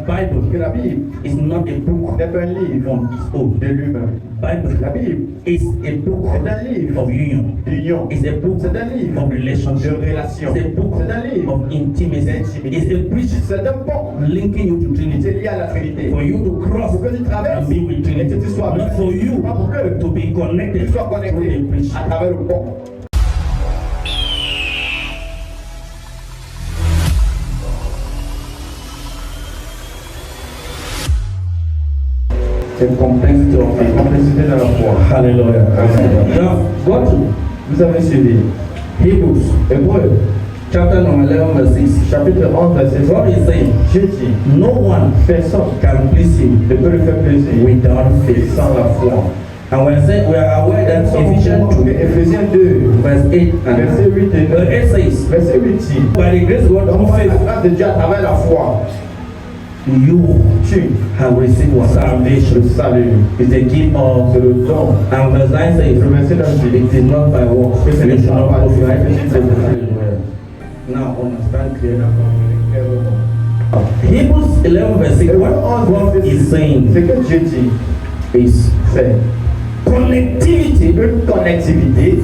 Bible que la Bible is not a book n'est pas un livre on its own. de lui-même. Bible La Bible is a book c'est un livre of union. d'union. It's a book C'est un livre of de relationship. relation. It's a book C'est un livre of intimacy. d'intimité. It's a bridge C'est un pont linking you to qui est Trinity. lié à la Trinité. For you to cross Pour que tu traverses and be with et Trinity. que tu sois Not for you pas pour que to be connected tu sois through the connecté bridge. à travers le pont. C'est une complexité dans la foi. Hallelujah. Now, go to Vous avez suivi Hebrews Hébreux, chapter number 11, verse 6. chapitre 11, verset 6. God is saying, Dieu dit, no one personne can please him ne peut lui faire plaisir without faith. sans la foi. And we are aware that Ephesians 2, Éphésiens 2, verse 8 and verset 8 et 9. 8 says, Verset 8 dit, by the grace of God, donc through par la faith, grâce de Dieu à travers la foi, you tu have received what le salvation salut. is a gift of. C'est le don. And verse 9 says, Le verset 9 dit, it is not by works. Que ce n'est You should pas not par boast, les right? œuvres. Hallelujah. Now understand clearly. Hébreux Hebrews 11 verse 6. What 11, God verset is 6. saying Ce que Dieu dit, is c'est connectivity une connectivité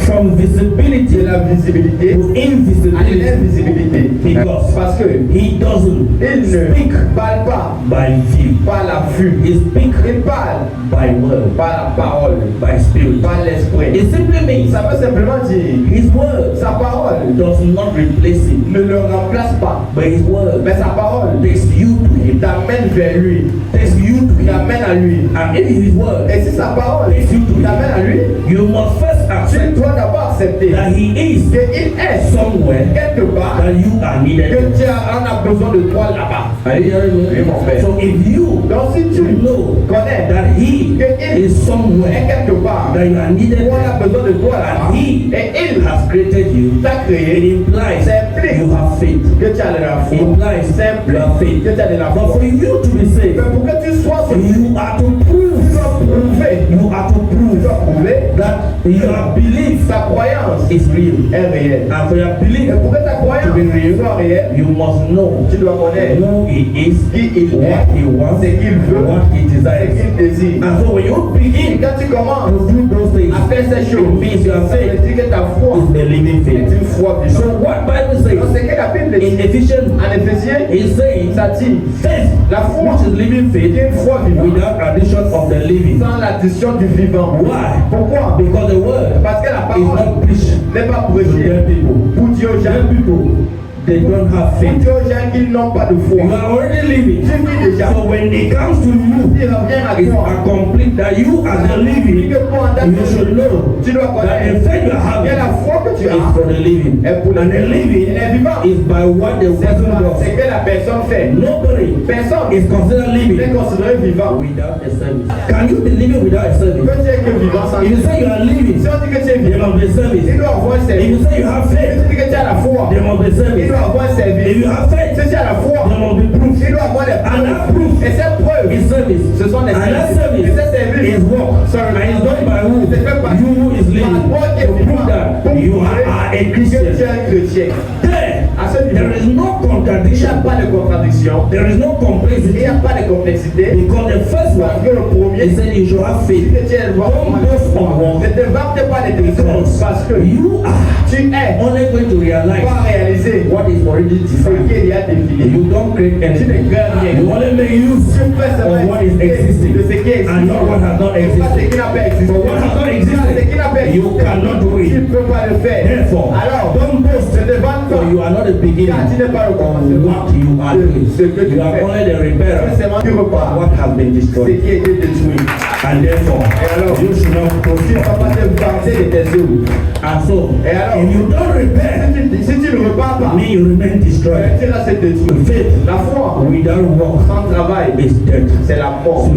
from visibility de la visibilité to à invisibility. l'invisibilité. Because Parce que he doesn't il speak ne parle pas by view. par la vue, He speaks il parle by word, par la parole, by spirit. par l'esprit. It simply means Ça veut simplement dire, his word sa parole does not replace him, ne le remplace pas, but his word mais sa parole takes you to him, t'amène vers lui, takes you to him. t'amène à lui. And if his word Et si sa parole takes you to t'amène à him, lui, you must first tu accept dois d'abord accepter that he is qu'il est somewhere quelque part, that you are needed. que Dieu en a besoin de toi là-bas. Are you hearing me? Oui, mon frère. So if you Donc si tu know connais that he qu'il is est somewhere quelque part, that you are needed on a besoin de toi là-bas, and he et il has created you, t'a it créé, implies ça implique you have faith. que tu as de la It foi. implies Ça you have implique faith. que tu as de la But foi. for you to be saved, Mais pour que tu sois sauvé, you are to tu prove, dois prouver, you are to tu prove dois prouver that your belief ta croyance is real. est réelle. And for your Et belief pour que ta croyance to be real, soit réelle, you must know tu dois connaître who he is, qui il what est, he wants, ce qu'il veut, what he ce desires. qu'il désire. And so when you Et begin quand tu commences to do those things, à faire ces it choses, means your ça veut faith dire que ta foi is the living est faith. une foi So vivante. what Bible Donc says c'est que la Bible in dit Ephesians en Éphésiens, is saying ça dit faith, la foi which is living est faith, une foi vivante without addition of the living. sans l'addition du vivant. Why? Pourquoi? Because the word Parce que la is parole not preached n'est pas to prêchée their people. pour Dieu aux gens. Their people, they don't have Pour faith. Dieu aux gens qui n'ont pas de You foi. are already living. Tu vis déjà. So when it comes to you, Il revient à it's toi. a complete that you as a Il living, que pour en tant you should que know tu dois that the connaître faith you que la have foi que tu is as for the living. est pour And the le living Il est vivant. is by what the C'est person pas does. ce que la personne fait. Nobody Personne is considered n'est living considéré vivant. without a service. Can you be living without a Que service? tu es que vivant sans If you say you are living, Si on dit que tu es there vivant, must be service. il doit avoir un If service. you say you have Si faith, tu dis que tu as la foi, there must be il service. doit avoir un If service. you have faith, Si tu as la foi, there must be proof. il doit avoir des And that preuves. proof Et ces preuves, is service. ce sont des And that services. service Et ces services is work. And it's done by who? C'est fait par You who is living. par toi qui es To prove vivant. that Pour you prouver are a que tu Christian. es un chrétien. There, À ce there niveau, is no il n'y contradiction. a pas de contradiction. There is no Il complexity. n'y a pas de complexité. Because the first Parce one, que le premier, he said you should have c'est faith. que tu es Don't boast on work. ne te vante pas de tes choses. Parce que You are tu es only going to realize pas réalisé what is already ce defined. qu'il y a défini. You don't create Tu ne anything. crées rien. You only make use Tu fais of seulement what is existing de ce qui existe. and not what has not Pas ce existed. qui n'a pas existé. But what has not Ce qui existed, n'a pas existé. you cannot do Tu ne it. peux pas le faire. Therefore, Alors, don't boast, ne te vante for pas. you are not the beginning Car tu n'es pas le of commencement. what you are doing. Ce que tu You are fais. only the repairer C'est seulement tu of repars. what has been Ce destroyed. qui a été détruit. And therefore, Et alors, you should not tu ne boast. vas pas te vanter de tes œuvres. And so, Et alors, if you don't repair, si tu ne repars pas, mean you remain destroyed. tu restes détruit. Faith La foi, without work sans travail, is dead. c'est la mort.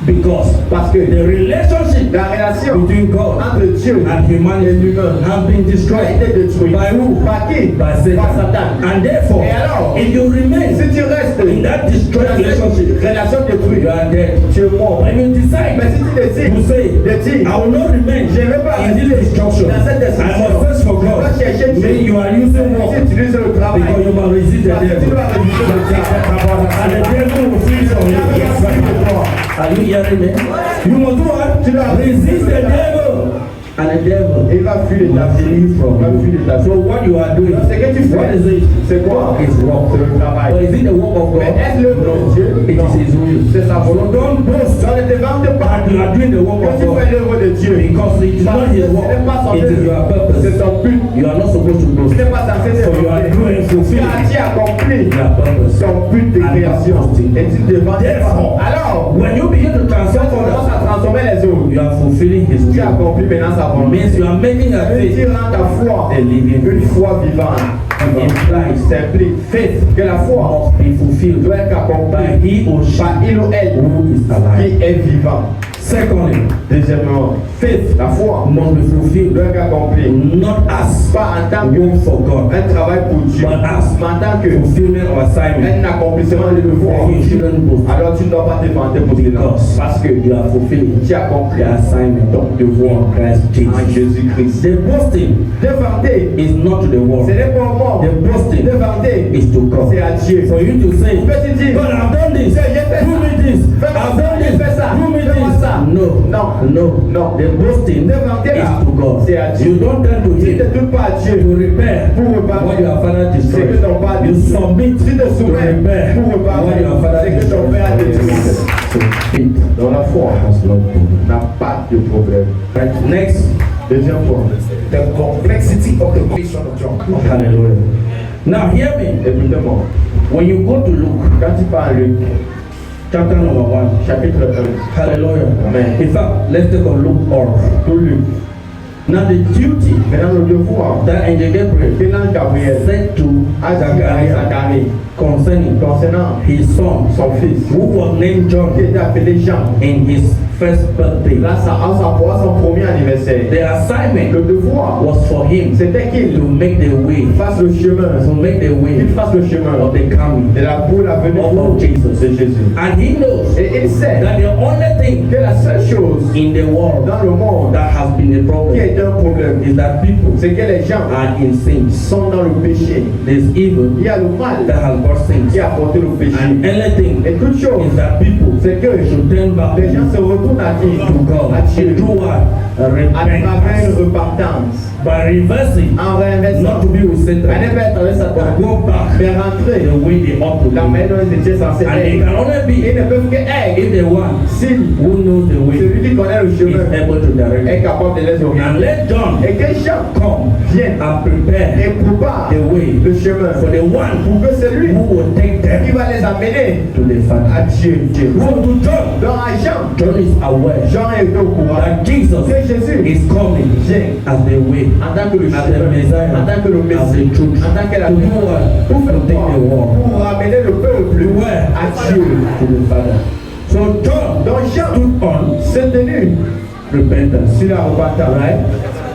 Because Parce que the relationship la relation between God entre Dieu and et humanity l'humain has been a destroyed été détruite. by who? Par qui? By Par Satan. Satan. And therefore, Et alors, if you remain si tu restes in that dans destroyed cette relationship, relation détruite, you are dead. tu es mort. When you decide Mais si tu décides to say, de dire, I will not remain je ne vais pas in this rester destruction, dans cette I destruction, must search for tu God, dois chercher Dieu. then you are using Tu work utilises le because travail. you must resist the Parce que tu devil. dois résister au diable. And the Are you hearing me? You must do what? Resist the devil. And the devil Et il va fuir les will flee from va fuir you. les So what you are doing, Ce que tu what fais, is it? c'est quoi? It's wrong. C'est le travail. But is it the work of Mais God? est-ce le nom de Dieu? It Non. is His will. C'est sa So volonté. don't boast Ça ne te vante pas. that you are doing the work Quand of tu fais God. l'œuvre de Dieu, Because it is parce not que His ce work. n'est pas son It is œuvre. your purpose. C'est son but. You are not supposed to boast. Tu n'es pas censé So you are doing fulfilling Car tu accomplis your purpose. son but de And création. boasting. Et tu ne te vantes Therefore, pas. Alors, when you begin to quand transform tu commences others, à transformer les autres, you are fulfilling His tu will. accomplis maintenant sa It volonté. means you are making a Tu faith rends ta foi a living une faith. foi vivante. Implies Ça implique faith que la foi must be fulfilled doit être by accomplie he or she par il ou elle who is alive. qui est vivant. Secondly, Deuxièmement, faith la foi must be fulfilled doit être accomplie not as pas en tant que work for God, un travail pour Dieu, but as mais en tant que fulfillment of assignment. un accomplissement de devoir. You shouldn't boast Alors tu ne dois pas te vanter pour cela. because Parce que you are fulfilling tu accomplis the assignment ton devoir in Christ en Jesus. Jésus-Christ. The boasting Te vanter, is not to the ce world. n'est pas au monde. The boasting Te vanter, is to God. c'est à Dieu. For you to say, Peux-tu dire, God, I've done this. J'ai fait Do ça. me this. Fais-moi I've ça, done j'ai this. fait ça. Do me Fais-moi this. ça. No, Non. no. Non. The boasting Te vanter is là, to God. c'est à Dieu. You don't turn to Tu ne Him te doutes pas à Dieu to repair pour reparler what your father ce destroyed. que ton père a You détruit. submit Tu te to soumets repair pour what reparler your father ce que ton père a détruit. destroyed. So faith Dans la foi, has no problem. n'a pas de problème. Right. Next. Deuxième point, The complexity of the mission of John. Hallelujah. Now hear me. écoutez-moi. When you go to Luke Quand tu parles Luc, chapter number 1. chapitre 1, Hallelujah. Amen. In fact, let's take a look or tout Luc. now the duty Maintenant, le devoir that angel Gabriel que l'ange Gabriel said to a dit à Zachariah Zacharie concerning concernant his son son fils, who was named qui John était appelé Jean, in his first birthday. là, à son premier anniversaire. The assignment Le devoir, was for him c'était qu'il to make the way, fasse le chemin, to make the way qu'il fasse le chemin of the coming. de la pour la venue of Jesus. de Jésus. And he knows Et il sait that the only thing que la seule chose in the world dans le monde that has been a qui problem est un problème, is that people c'est que les gens are in sin. sont dans le péché. There's evil Il y a le mal that has brought sin. qui a porté le péché. And anything Et toute chose, is that people c'est que should turn back les gens se retournent à qui? to God. À Dieu. To do what? À travers Repentance. une repartance. By reversing, En renversant. not to be with À ne Satan, pas être avec but Satan. go back Mais rentrer the way they ought to la be. main dont ils étaient censés And they être. can only be Ils ne peuvent que être if the one si who knows the way celui qui connaît le is chemin able to direct est it. capable de les And orienter. let John Et que Jean come vienne and prepare et prépare the way le chemin for the one pour que celui who will take qui them va les amener to the à Father. Dieu. So to John, Donc à Jean, John is aware Jean est au courant that Jesus que Jésus is coming vient as the way, en tant que le as the chemin, Messiah, en tant que le as Messie, the truth, en tant que la to do what? pour faire To take quoi? the world Pour ramener le peuple to where? à Dieu. To the Father. So John Donc Jean stood on s'est tenu repentance. sur la repentance. Right?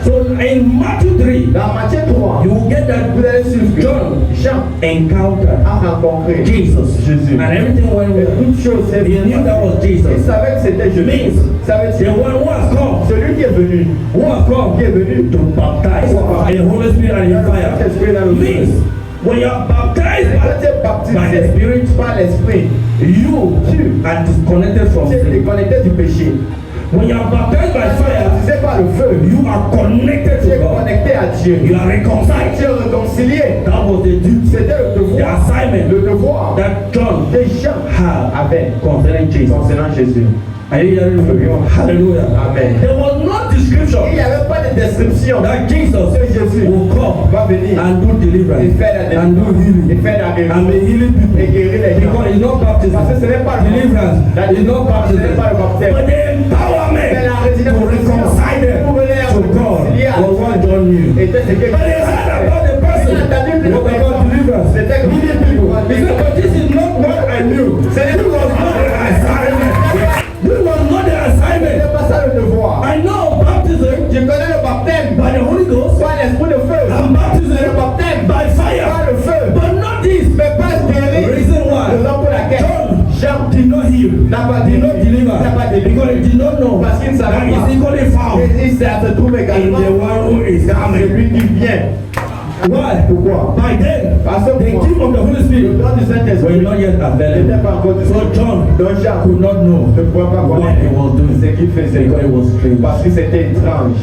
So in Matthew 3, Dans Matthieu 3, you will get that vous allez suivre que John Jean encountered a rencontré Jesus. Jésus. And everything went Et well. toute chose s'est He knew that was Il Jesus. savait que c'était Jésus. Means Ça veut the dire one who has come, celui qui est venu, who has come qui est venu to baptize in the Holy Spirit and in fire. Saint-Esprit dans le Means when you are baptized Quand tu es by the baptisé Spirit, par l'Esprit, you are disconnected from tu es sin. déconnecté du péché. When you are baptized by Quand tu es fire, baptisé par le feu, you are connected tu to es God. connecté à Dieu. You are Tu reconciled. es réconcilié. That was the duty, C'était le the devoir, assignment le devoir that John que Jean had avait concerning Jesus. concernant Jésus. Are you hearing me? Hallelujah. Amen. There was no description Il n'y avait pas de description that Jesus que Jésus will come va venir and do deliverance et faire la and do healing et faire la and guérison be healing people. et guérir les gens. Because it's not baptism. Parce que ce n'est pas le Deliverance. It's not Ce baptism. n'est pas le baptême. But the empowerment Mais la to résidence reconcile them pour venir to God was what John knew. était ce que But he heard about the person Il a entendu what about deliverance. C'était que Healing people. He said, but this is not what I knew. Ce n'est This was not the assignment. This was not the assignment. c'est pas ça le devoir. I know baptism Tu connais le baptême by the Holy Ghost par l'esprit de feu. and baptism Le baptême by par fire. le feu. But not this. Mais pas guérir. Reason why Raison pour laquelle John did not heal, n'a pas did not deliver, n'a pas délivré. because he did not know Parce qu'il ne that savait is pas. equally found Et il s'est se trouve in également the one who is coming. celui qui vient. Why? Pourquoi? By then, À ce the moment, gift of the Holy le Spirit don du were Saint-Esprit not yet n'était available. pas encore So disponible. John Donc Jean could not know ne pouvait pas what he was connaître doing ce qu'il faisait because it was strange. parce que c'était étrange.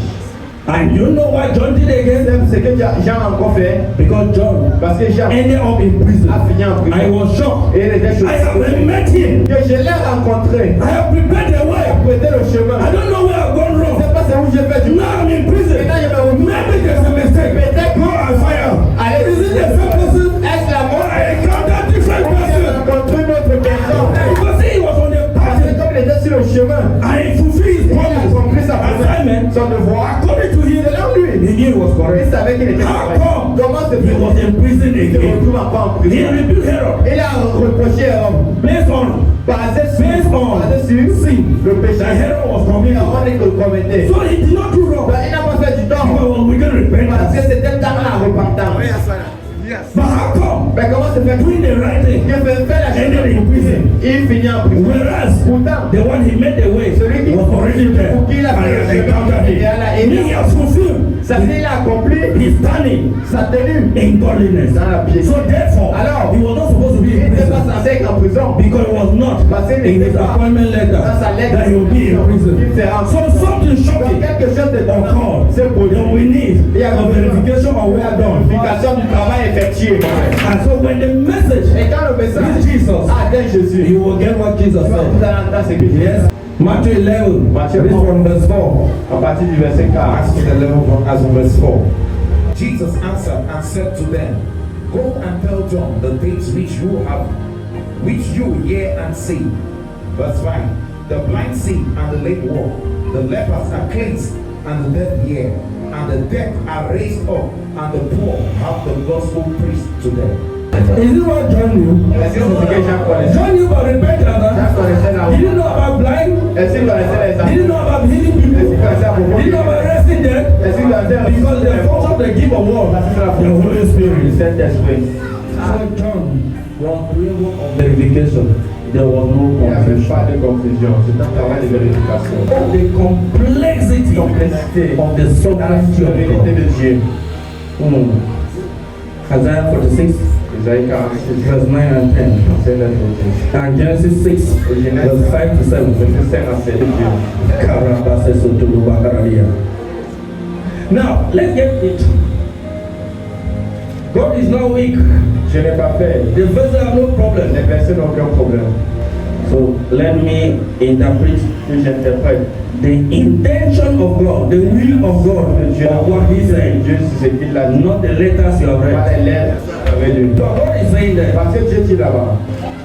And you know what John did again? C'est ce que Jean a encore fait Because John parce que Jean ended up in prison. a fini en I prison. was shocked. Et il était I choqué. have met him. Que je l'ai rencontré. I have prepared the way. Prêté le chemin. I don't know where I've gone Je ne wrong. sais pas c'est où j'ai fait du mal. Now I'm in prison. Maintenant je me retrouve. Maybe there's a mistake. Peut-être Go and fire. Allez, Is it the same person? Est-ce la mort? I encountered different J'ai person. rencontré une autre personne. Because he was on the Parce que path comme il était sur le chemin, and he fulfilled his il a accompli promise. sa promesse, Assignment. son devoir. According to him, Selon lui, he knew it was il correct. savait qu'il était How correct. come Comment se he was fait-il in prison qu'il se again? retrouve encore en He prison? rebuked Herod Il a reproché à Rome. based on Basé Based sur on sin, le péché. that Herod was Il committing. a dit qu'il commettait. So he did not do wrong. Il n'a pas fait du Because tort. we can repent. Parce que c'était dans la repentance. But how come Mais comment se fait-il doing the right thing qu'il fait la ended chose? in prison? Il finit en prison. Whereas Pourtant, the one he made the way celui qui was already there pour qui il a and fait he le has chemin, encountered il a it. He has fulfilled ça veut dire qu'il a accompli his standing sa tenue in godliness. dans la pièce. So therefore, Alors, he was not supposed to be Il in n'était pas prison censé être en prison. because it was not Parce qu'il in his n'était pas appointment letter dans sa lettre that he would be in prison. qu'il sera en So something Donc shocking quelque chose de occurred. c'est produit. Then we need Il y a a verification of la work done. vérification du travail effectué. And so when the message Et quand le message is Jesus, atteint Jésus, you will get what Jesus vous said. allez entendre ce que Jésus Yes. Matthew 11, Matthew read 11. from verse 4. à partir du verset 4. Acts 11 as in verse 4. Jesus answered and said to them, Go and tell John the things which you hear and see. Verse 5. The blind see and the lame walk, the lepers are cleansed and the deaf hear, and the dead are raised up, and the poor have the gospel preached to them. Is it what John knew? Est-ce que c'est ce que Jean connaissait? John knew about repentance. Jean connaissait la He didn't know about blind. Est-ce qu'il connaissait les He hommes? didn't know about healing people. Est-ce qu'il connaissait à propos He didn't know about resting dead. Est-ce qu'il connaissait Because the function of the gift of what? The Holy du Spirit. Saint-Esprit? So John was doing work of verification. There was no Il n'y avait confusion. pas de confusion. C'est un travail de vérification. The complexity Complexité of the dans la sovereignty of vérité God. de Dieu. Isaiah 46, Isaïe 46, verse 9 and 10. c'est la vérité. And Genesis 6, verse 5 to 7. Verset 5 à 7 de Dieu. Now, let's get it. God is not weak. Je n'ai pas fait. The verses have no problem. Les versets n'ont aucun problème. So let me interpret Que j'interprète. the intention of God, the will of God, of what He said, Dieu, c'est ce qu'il a dit. not the letters you have Pas read. les lettres avec lui. So God is saying that Parce que Dieu dit là-bas,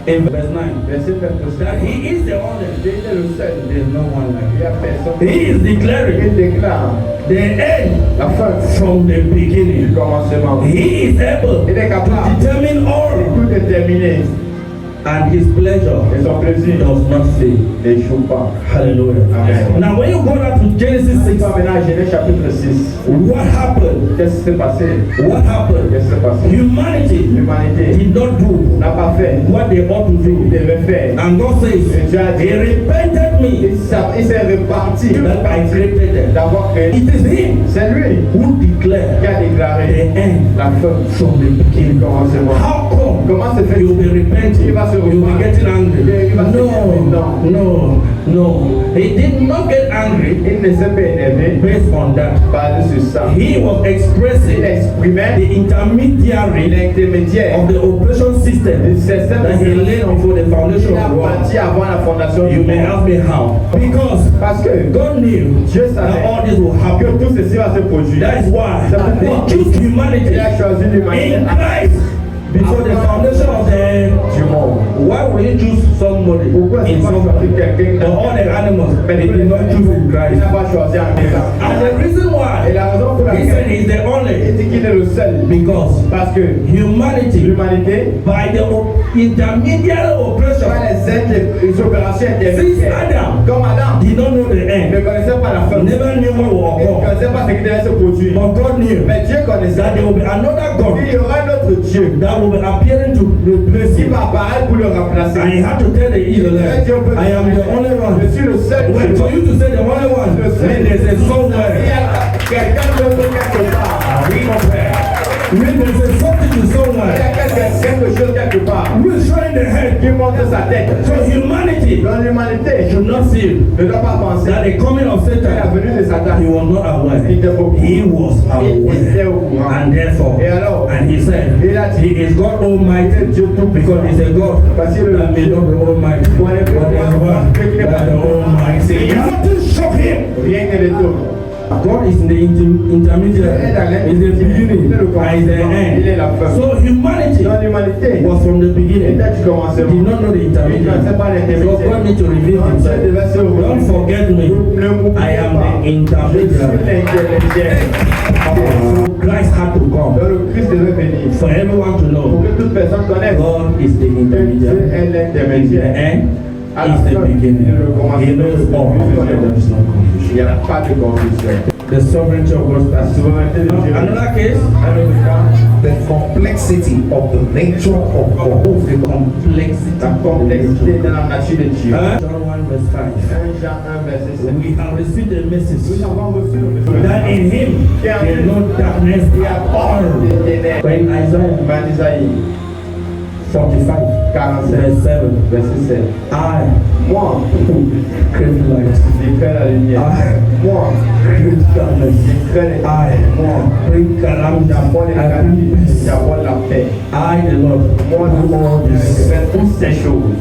in verse 9 verset 29, that He is the only. Dieu est le seul. There is no one like Il n'y a personne. He is declaring Il déclare the end la fin from the du beginning. commencement. He is able Il est to capable determine all, de tout déterminer. and His pleasure Et son plaisir does not fail. n'échoue pas. Hallelujah. Amen. Now, when you go down to Genesis 6, Maintenant, maintenant, Genèse chapitre 6. what happened? Qu'est-ce qui s'est passé? What happened? Qu'est-ce qui s'est passé? Humanity L'humanité did not do n'a pas fait. what they ought to Il do. devait faire. And God says, He repented me Il s'est reparti that I created them. d'avoir créé. It is Him C'est lui who qui declared a déclaré the end la fin from the du beginning. commencement. How come Comment se fait you'll be repenting? Il va se You'll be reprendre. getting angry. Il va se No. He did not get angry Il ne s'est pas énervé based on that. basé sur ça. He was Il expressing exprimait the intermediary l'intermédiaire of the operation system du système that he laid before the foundation Il a of the world. bâti avant la fondation You du may monde. ask me how. Because Parce que God knew Dieu that savait all this will que happen. tout ceci va se produire. That is why C'est pourquoi He chose humanity il a choisi l'humanité in Christ before the foundation of the. du monde. Why would He choose somebody Pourquoi in il n'a pas choisi somebody? quelqu'un For all the animals, but He did not choose in Il Christ. n'a pas choisi un gars. And the reason Et why la raison pour He said laquelle He's the il only, dit qu'il est le seul, because parce que humanity, l'humanité, by the intermediary par operation, les opérations since intermédiaires, Adam comme Adam, did not know the il ne end, connaissait pas la fin. never knew what will Il ne occur. connaissait pas ce qui devait se produire. But God knew Mais Dieu connaissait. that there will be another Il God y aura un autre Dieu that will be appearing to replace qui Him. va apparaître pour le remplacer. And He had to tell the Israelites, I am the only Je one. suis le seul Well, Dieu. for you to say the only one, means there's a Il y somewhere. a quelqu'un d'autre quelque part. We compare. When there's something to Il y someone, a quelque chose quelque part we're showing the head. qui montre sa tête. So humanity Dans l'humanité, should not see ne doit pas penser that the coming of que la Satan, venue de he Satan, was not aware. il était beaucoup. He was Il était au aware. courant. And therefore, Et alors, and he said, il a dit, he is God Almighty, because he's a God parce que that may not be Almighty, but is one that the Almighty. Nothing shock him. rien ne l'étonne. God is in the intermediary, is the beginning, and is the end. So humanity Dans l'humanité, was from the beginning. était du commencement. Did not know the intermediary. So God need to reveal himself. Don't forget me. I am the intermediary. Christ had to come Donc le Christ devait venir. for everyone to Pour know que toute personne connaisse God is the que Dieu intermediary. est Is the l'intermédiaire. end, is the beginning. He knows all. There is no Il n'y confusion. a pas de confusion. The sovereignty of God's La purpose. souveraineté de Dieu. Another case, The complexity of the nature of God. the complexity. La complexité de la nature de Dieu. John 1 verse 5. 1 Jean 1 verset 7. We have received a message Nous avons reçu le message that in him there is no darkness at all. des ténèbres. But in Isaiah Dans Isaïe 45 47 verse 7, verset 7. I Moi, crave light. j'ai fait la lumière. Moi, Crave darkness. j'ai fait les I bring calamity. J'apporte les I bring calamités. peace. J'apporte la paix. I the Lord Moi, do all je this. fais toutes ces choses.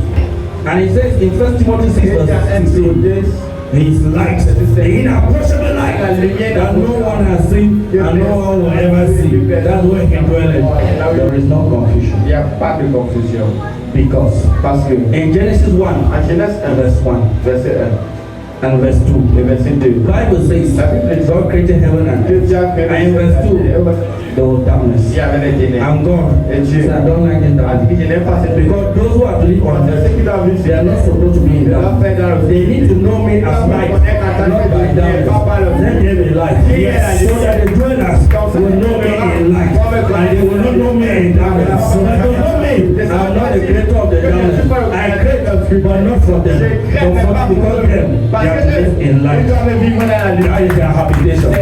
And he says in 1 Timothy 6 Et dans 1 verse 16, Timothée, his light, the inapproachable light that no one has seen and no one will ever see. That's where he dwelleth. There is no confusion. il n'y a pas de confusion. Because Parce que in Genesis 1 en Genèse 1, verse 1 verset 1 and verse 2, et verset 2, the Bible says God created heaven and que earth. Dieu a créé And in verse 2, there was darkness. il y avait les ténèbres. And God Et Dieu said, I don't like the a dit darkness. que je n'aime pas cette Because those who are to live on Parce que earth, ceux qui doivent vivre they sur are not supposed to be in Ils doivent darkness. faire dans le They need to know me as light, not by darkness. Let there be light. Yes, so that the dwellers will know me in light, and they will not know me in darkness. So that they know me. I'm not the creator of the darkness. I create but not for them, but for because them they are live in light. That is their habitation. Yes,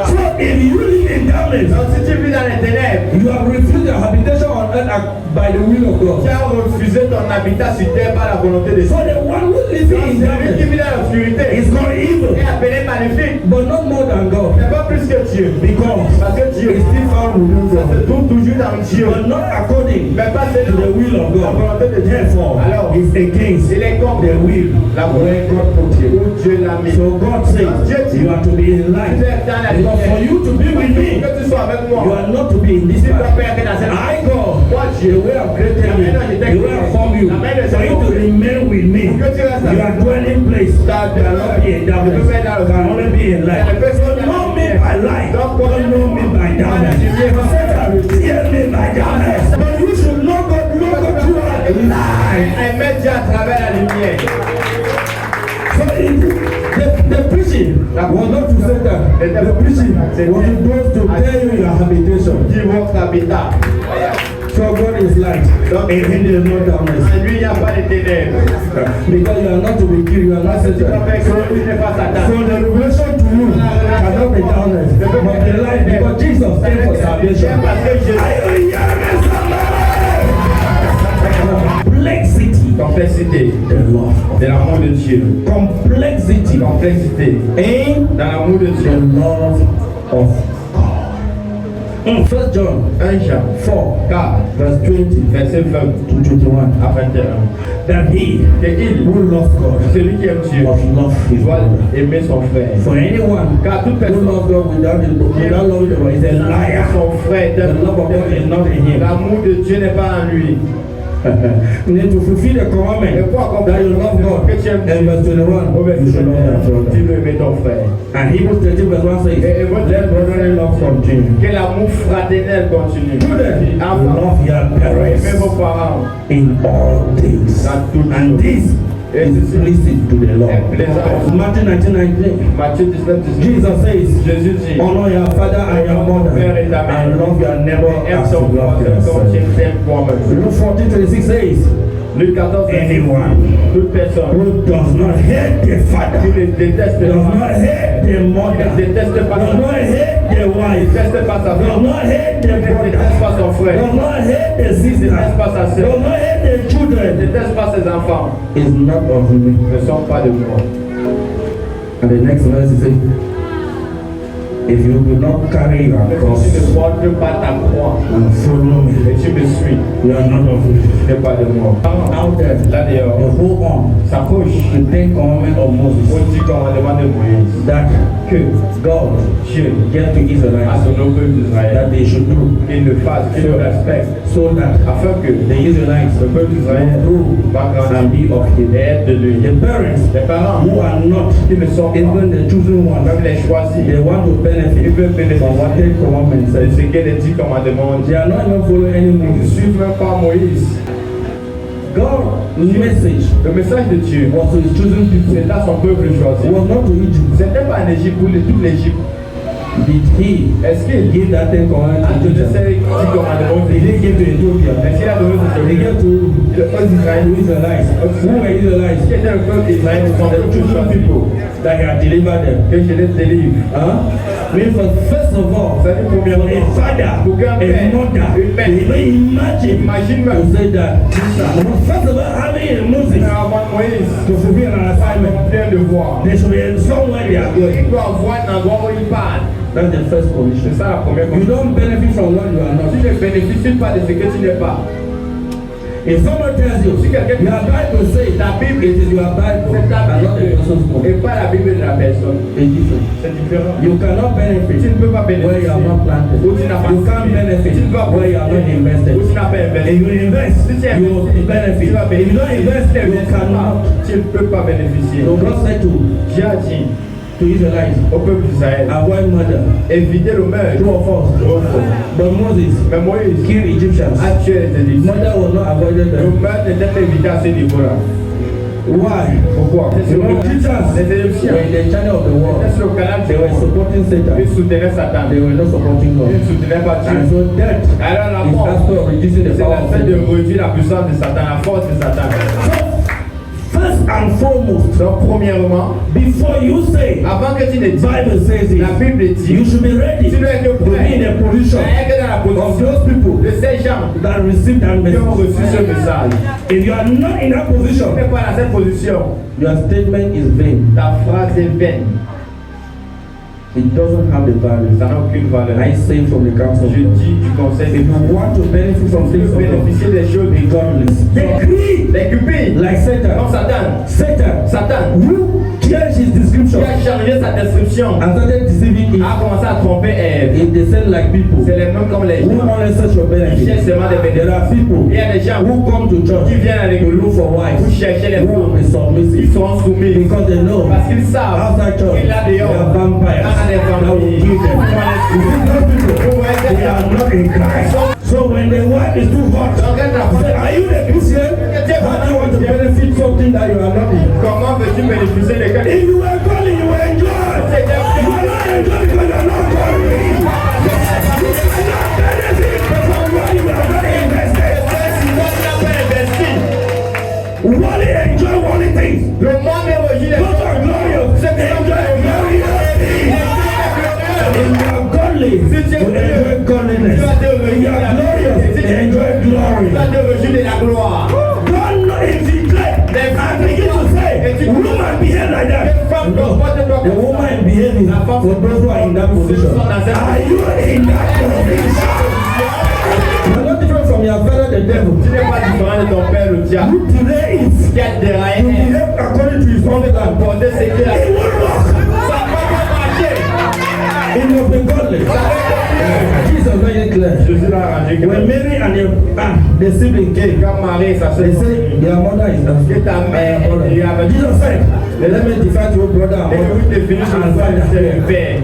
so if you live in darkness, Donc si tu vis dans les ténèbres, you have refused your habitation on earth by the will of God. tu as refusé ton habitat sur terre par la volonté de Dieu. So the one who lives Donc in celui qui darkness vit dans l'obscurité is called evil, est appelé maléfique, but not more than God, mais pas plus que Dieu. because Parce que Dieu is still found within ça se God, trouve toujours dans Dieu, but not according mais pas to the selon will of la God. volonté de Dieu. Therefore, Alors, it's against il est contre the will la where volonté God put you. où Dieu l'a mis. So God says you are to be in light, Tu es dans la because for lumière. you to be with me, Que tu sois avec moi. you are not to be in this Tu dois light. pas être dans cette I God, Moi, the Dieu, way I've created you, the way I've formed you, for you to remain with me, your dwelling place cannot be in darkness, can only be in light. So know me by light, don't know me by darkness. Satan tear me by darkness, but you should know God through light. aimer Dieu à travers la lumière. So the preaching was not to Satan, the preaching was to those to tell you your habitation. Dis votre habitat. So God is light, in him there is no darkness. En lui, il n'y a pas de ténèbres. Because you are not to be killed, you are not Tu dois Satan. faire que lui n'est pas Satan. So the revelation to you cannot be darkness, but the light, because Jesus came for salvation. Parce que Jésus Complexity, complexité the love de l'amour de Dieu. complexity Complexité in dans l'amour de the Dieu. love of God. 1 John 1 Jean 4, 4, verse 20 verset 20 to 21, à 21. that he Que il, who loves God celui qui aime Dieu, must love his doit brother. aimer son frère. For anyone Car toute who personne loves God without loving the Lord is a liar. son frère, The love of God is not in him. l'amour de Dieu n'est pas en lui. You need to fulfill the commandment that you love God. And verse 21, Au verset you should love your 21, tu brother. dois aimer ton frère. And Hebrews 13 verse 1 says, let brotherly love continue. Que l'amour fraternel continue. Children, Enfants, love your aimez vos parents parents. in all things. Dans toutes And choses. this is pleasing to the Lord. Matthew 19:19. Matthieu 19, 18. Jesus says, Jésus dit, honor your father and your mother and love your neighbor aime as ton you love prochain comme yourself. tu t'aimes toi-même. Luke 14:26 says, Luc 14, anyone toute personne who does not hate the father, qui ne déteste does pas, not hate the mother, ne déteste pas does sa not hate the ne wife, déteste pas sa does femme, not hate the ne déteste brother, pas son frère, does not hate the ne sister, déteste pas sa does sœur, not hate the ne children, déteste pas ses enfants, is not of me. ne sont pas de moi. And the next verse is saying, if you will not carry your Mais cross si tu ne portes pas ta croix and follow me, et tu me suis, you are not of me. tu n'es pas de moi. Out there, Là the dehors, whole on s'approche the 10 commandments of au Moses 10 commandements de Moïse that que God Dieu gave to à Israelites son peuple d'Israël that they should do qu'il le fasse, qu'il le respecte, so that afin que the Israelites le peuple d'Israël will grow va and grandir be of him. et être de lui. The parents Les parents who are not qui ne sont pas, even the chosen ones, même les choisis, they want to ils benefit veulent bénéficier from what the commandment de says. ce que les 10 commandements They disent. are not even following any Ils ne Moses. suivent même pas Moïse. God's message Le message de Dieu, was to his chosen people. c'est là son peuple It choisi. was not to Egypt. C'était pas en Égypte pour toute l'Égypte. Did he Est-ce qu'il give that 10 commandments a to donné Egypt? ces 10 commandements Did he give to Ethiopia? Est-ce qu'il a donné They aux gave to Israelites. Who were Israelites? Qui était le peuple d'Israël, son The peuple chosen choisi people that he had delivered them. que je les délivre. Huh? Means first of all, Ça dit for premièrement, a father, pour qu'un a père, mother, une mère, imagine imagine to même, say that. First of all, having Moses avant Moïse, to fulfill an assignment, plein de voix. they should be somewhere they are going. Il doit avoir un endroit où il parle. That's the first condition. C'est ça la première You condition. don't benefit from what you are not. Tu ne bénéficies pas de ce que tu n'es pas. If someone tells you, Si quelqu'un your Bible says ta Bible it is your Bible c'est ta and not the person's Bible book, et pas la Bible de la personne, it's different. c'est différent. You cannot Tu benefit ne peux pas where you bénéficier are not planted. où tu n'as pas You can't benefit tu ne vas where you are not invested. où tu n'as pas If investi. you invest, Si tu you will investis, benefit. tu vas If you don't bénéficier. invest, you cannot. Tu ne peux pas bénéficier. So God said to Dieu a dit Israelites, au peuple d'Israël, avoid murder. évitez le meurtre. True or false? But Moses Mais Moïse killed Egyptians. a tué les Égyptiens. Murder was not avoided Le them. meurtre n'était pas évité à ce niveau-là. Why? Pourquoi? You know, Egyptians Les Égyptiens were in the channel of the world. étaient sur le canal They were supporting Satan. Ils soutenaient Satan. They were not supporting Ils God. ne soutenaient pas Dieu. And so death Alors la is mort, aspect of reducing the c'est power of l'aspect de Satan. réduire la puissance de Satan, la force de Satan. First and foremost, Donc premièrement, before you say, avant que tu ne dises, Bible says it, la Bible dit, you should be ready tu dois être to be in a position être dans la of position those people de ces gens that receive that qui ont reçu message. ce message. If you are not in that Tu position, n'es pas dans cette position, your statement is vain. ta phrase est vaine. It doesn't have the value. Ça n'a aucune valeur. I say from the council of Je God. dis du conseil, If you want to benefit from tu things peux of God, bénéficier des choses be godless. Decree des cupines, like comme Satan. Satan. Satan, Satan, who changed his qui description a changé sa description, and started deceiving Eve. a commencé à tromper Ève. If they said like people C'est les mêmes comme les who gens. only search for Ils benefit, cherchent seulement des there bénéfices. are people Il y a des gens who come to church qui viennent avec to look for vous wives chercher les who will be femmes. Ils submissive seront soumis because they know parce qu'ils savent outside church qu'il y a there dehors are vampires il y a des that will vampires kill them. You see those people, they are not in Christ. So when the wife is too hot, say, are you a Christian? How do you want to benefit something that you are not in? Comment veux-tu bénéficier de quelque If you were calling, you will enjoy. You will not enjoy because you are not calling. You cannot benefit from what you have not invested. Only enjoy only things. Le monde est reçu les Those are glorious. Enjoy glorious things. If you are godly, you enjoy godliness. If you are glorious, you enjoy glory. Tu as reçu de la gloire. God not infiltrate and begin to say, woman behave like that. No, the woman behaving for those who are in that position. Are you in that position? You are not different from your father, the devil. Tu n'es pas différent de ton père, le diable. Who today is Qui a déraillé to behave according to his own plan. pour décéder la It will work. ça ne va pas marcher. It must be godly. Jesus made it clear. Jésus l'a arrangé que When Mary and the sibling came, quand Marie et sa they sœur say their mother is que ta mère est avec Jesus said, let me defy your brother et que vous définissez and le father. père.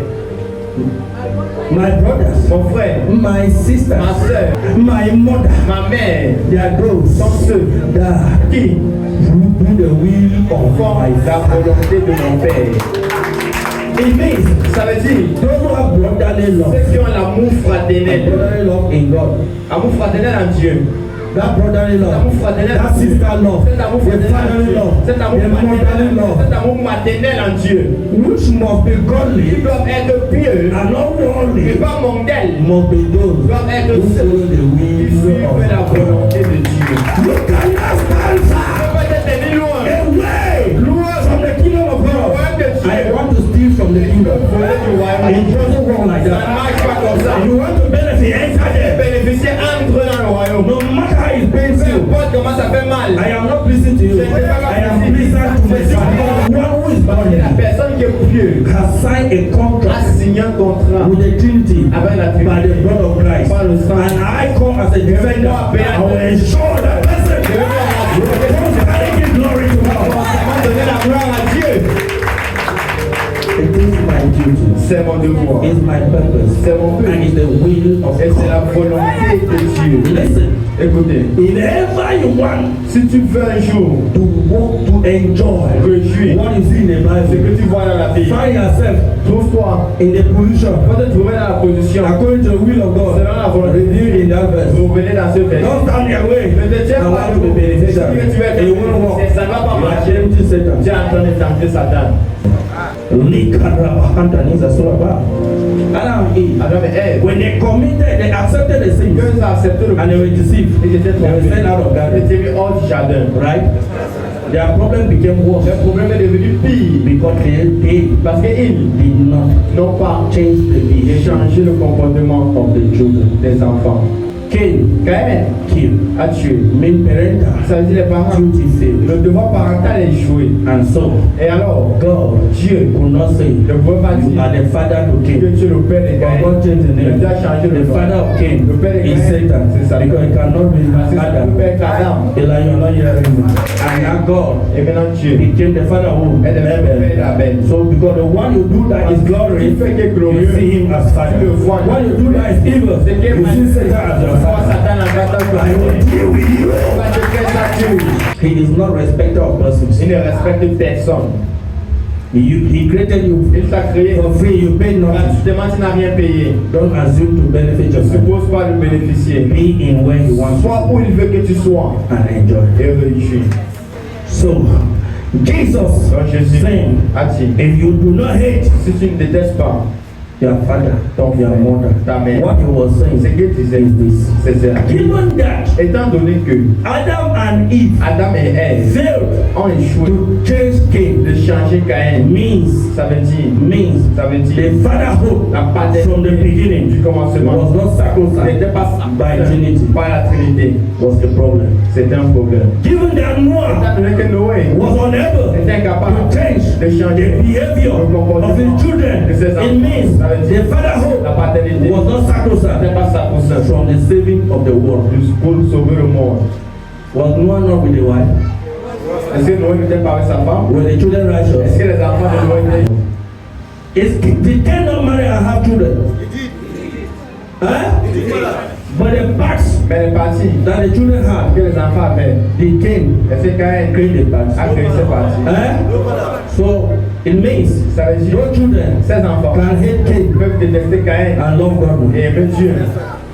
my brothers, mon frère, my sisters, ma soeur, my mother, ma mère, they are those sont ceux that qui do the will of font my la Father. volonté de mon Père. It means Ça veut dire those who have brotherly love, ceux qui ont l'amour fraternel, brotherly love in God, amour fraternel en Dieu, that brotherly love, l'amour fraternel that en Dieu, sister love, cet amour the fraternel en fatherly Dieu, love, cet amour the motherly maternel, love, cet amour maternel en Dieu, which must be ils godly doivent être pieux, and not mais worldly, pas mondains, must be those doivent être who ceux follow the qui will suivent of la God. volonté de Dieu. You cannot stand Peut-être des loin, away from the kingdom of God. I want to steal from the kingdom. It doesn't work like ça ne that. marche pas comme ça. You want to benefit, enter there. Bénéficier entre dans le royaume. No matter how it pains Peu you, importe comment ça fait mal. I am not pleasing to you. I am pleasing to myself. One who is born La again personne qui est pieux has signed a a contract signé un contrat with the Trinity avec la by the Trinité. blood of Christ. Par le sang. And I come as a defender. I will ensure that person comes carrying glory to God. Comment donner la gloire à Dieu? It is my duty. C'est mon devoir. It's my purpose. C'est mon but. And it's the will of Et c'est la God. volonté de Dieu. Listen, Écoutez, if ever you want si tu veux un jour to walk to enjoy réjouir what is in the ce que Bible, tu vois dans la Bible, find yourself trouve-toi, in the position quand tu te trouves dans la position, according to the will of God selon la volonté de revealed in that verse. vous venez dans ce verset. Don't stand your way. Ne te tiens I pas want to be beneficial. que tu vas And you won't walk. être ça ne va pas You are marcher. tempting Satan. Tu es en train de tenter Satan. Adam and Eve, Alors, mais hey, when they committed, they accepted the sin Dieu a accepté le and they were deceived. Ils étaient They were trompés. sent out of Ils garden, étaient mis hors du jardin. right? Their problem became worse Le problème est devenu pire because they parce qu'ils did not n'ont pas change the behavior changé le comportement of the children. des enfants. Cain Caïn killed, a tué. mean parental Ça veut dire les parents. duty failed. Le devoir parental est joué. And so Et alors, God Dieu could not say ne pouvait pas you dire are the father to que Cain. tu es le père de But Caïn. God changed the Mais name. tu as changé le The nom. father of Cain Le père de is Caïn, Satan c'est Satan. because it cannot be C'est Adam. le père d'Adam. Eli, you're not hearing me. And now God Et maintenant Dieu became the father who est le père d'Abel. So because the one you do that is glory, Tu fais que you glorieux. see him as father. Tu le vois. When you do that is evil, C'est que you see Satan as your Vois father. Satan en bataille I contre will lui. deal with you. On va te faire ça, Dieu. He is not respecter of persons. Il ne respecte personne. He created you Il t'a créé. for free. You paid nothing. Gratuitement, tu n'as rien payé. Don't assume to benefit Ne yourself. suppose pas de bénéficier. Be in where he wants you Sois où il veut que tu sois and enjoy. et réjouis. So, Jesus Donc Jésus saying, a dit, if you do not hate si tu ne détestes pas your father, ton your frère, mother, ta mère, what he was saying ce qu'il disait, is this. c'est ça. Given that Étant donné que Adam and Eve Adam et Ève failed ont échoué to change Cain, de changer Caïn, means ça veut dire the fatherhood la from the paternité beginning du commencement was not sacrosanct n'était pas by Trinity. par la Trinité. Was the problem. C'était un problème. Given that Noah Étant donné que Noé was unable était incapable to change de the changer behavior of his children, de ses it enfants, means ça veut dire the fatherhood la paternité was not n'était sacrosanct pas sacro-saint from the saving of the world. pour sauver le monde. Was Noah not with the wife? Est-ce que Noé n'était pas avec sa femme? Were the children Est-ce righteous? que les enfants de Noé étaient... Did Cain not marry and have children? Huh? But the parts Mais les parties that the children had, que les enfants avaient, did Cain est-ce que Caïn create the parts? a créé ces parties? Huh? So it means Ça veut dire your children ces enfants can hate Cain peuvent détester Caïn and love God. et aimer Dieu.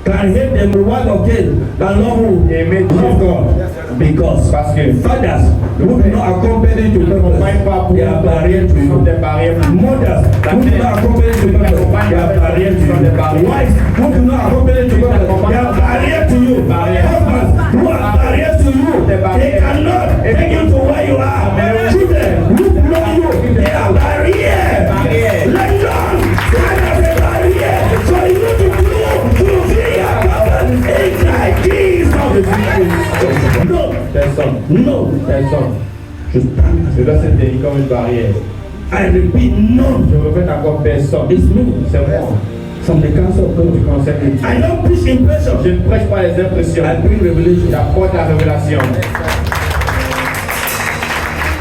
Can hate the wife of Cain and love who? Et aimer Dieu. Love God. Because Parce que fathers who do not accompany to purpose, they are barrier to you. des barrières. Mothers who do not accompany to purpose, they are barrier to you. Wives who do not accompany to purpose, they are barrier to you. Husbands who are barrier to you, they cannot take you to where you are. Children who know you, they are barrier. Let down, stand as a barrier for you to fulfill your purpose inside Jesus. No, Personne. no, Personne. je stand as Je dois se tenir comme une barrière. I repeat, none. Je répète encore personne. It's me C'est moi. from the council of Du God. conseil de Dieu. I don't preach impression. Je ne prêche pas les impressions. I bring revelation. J'apporte la révélation.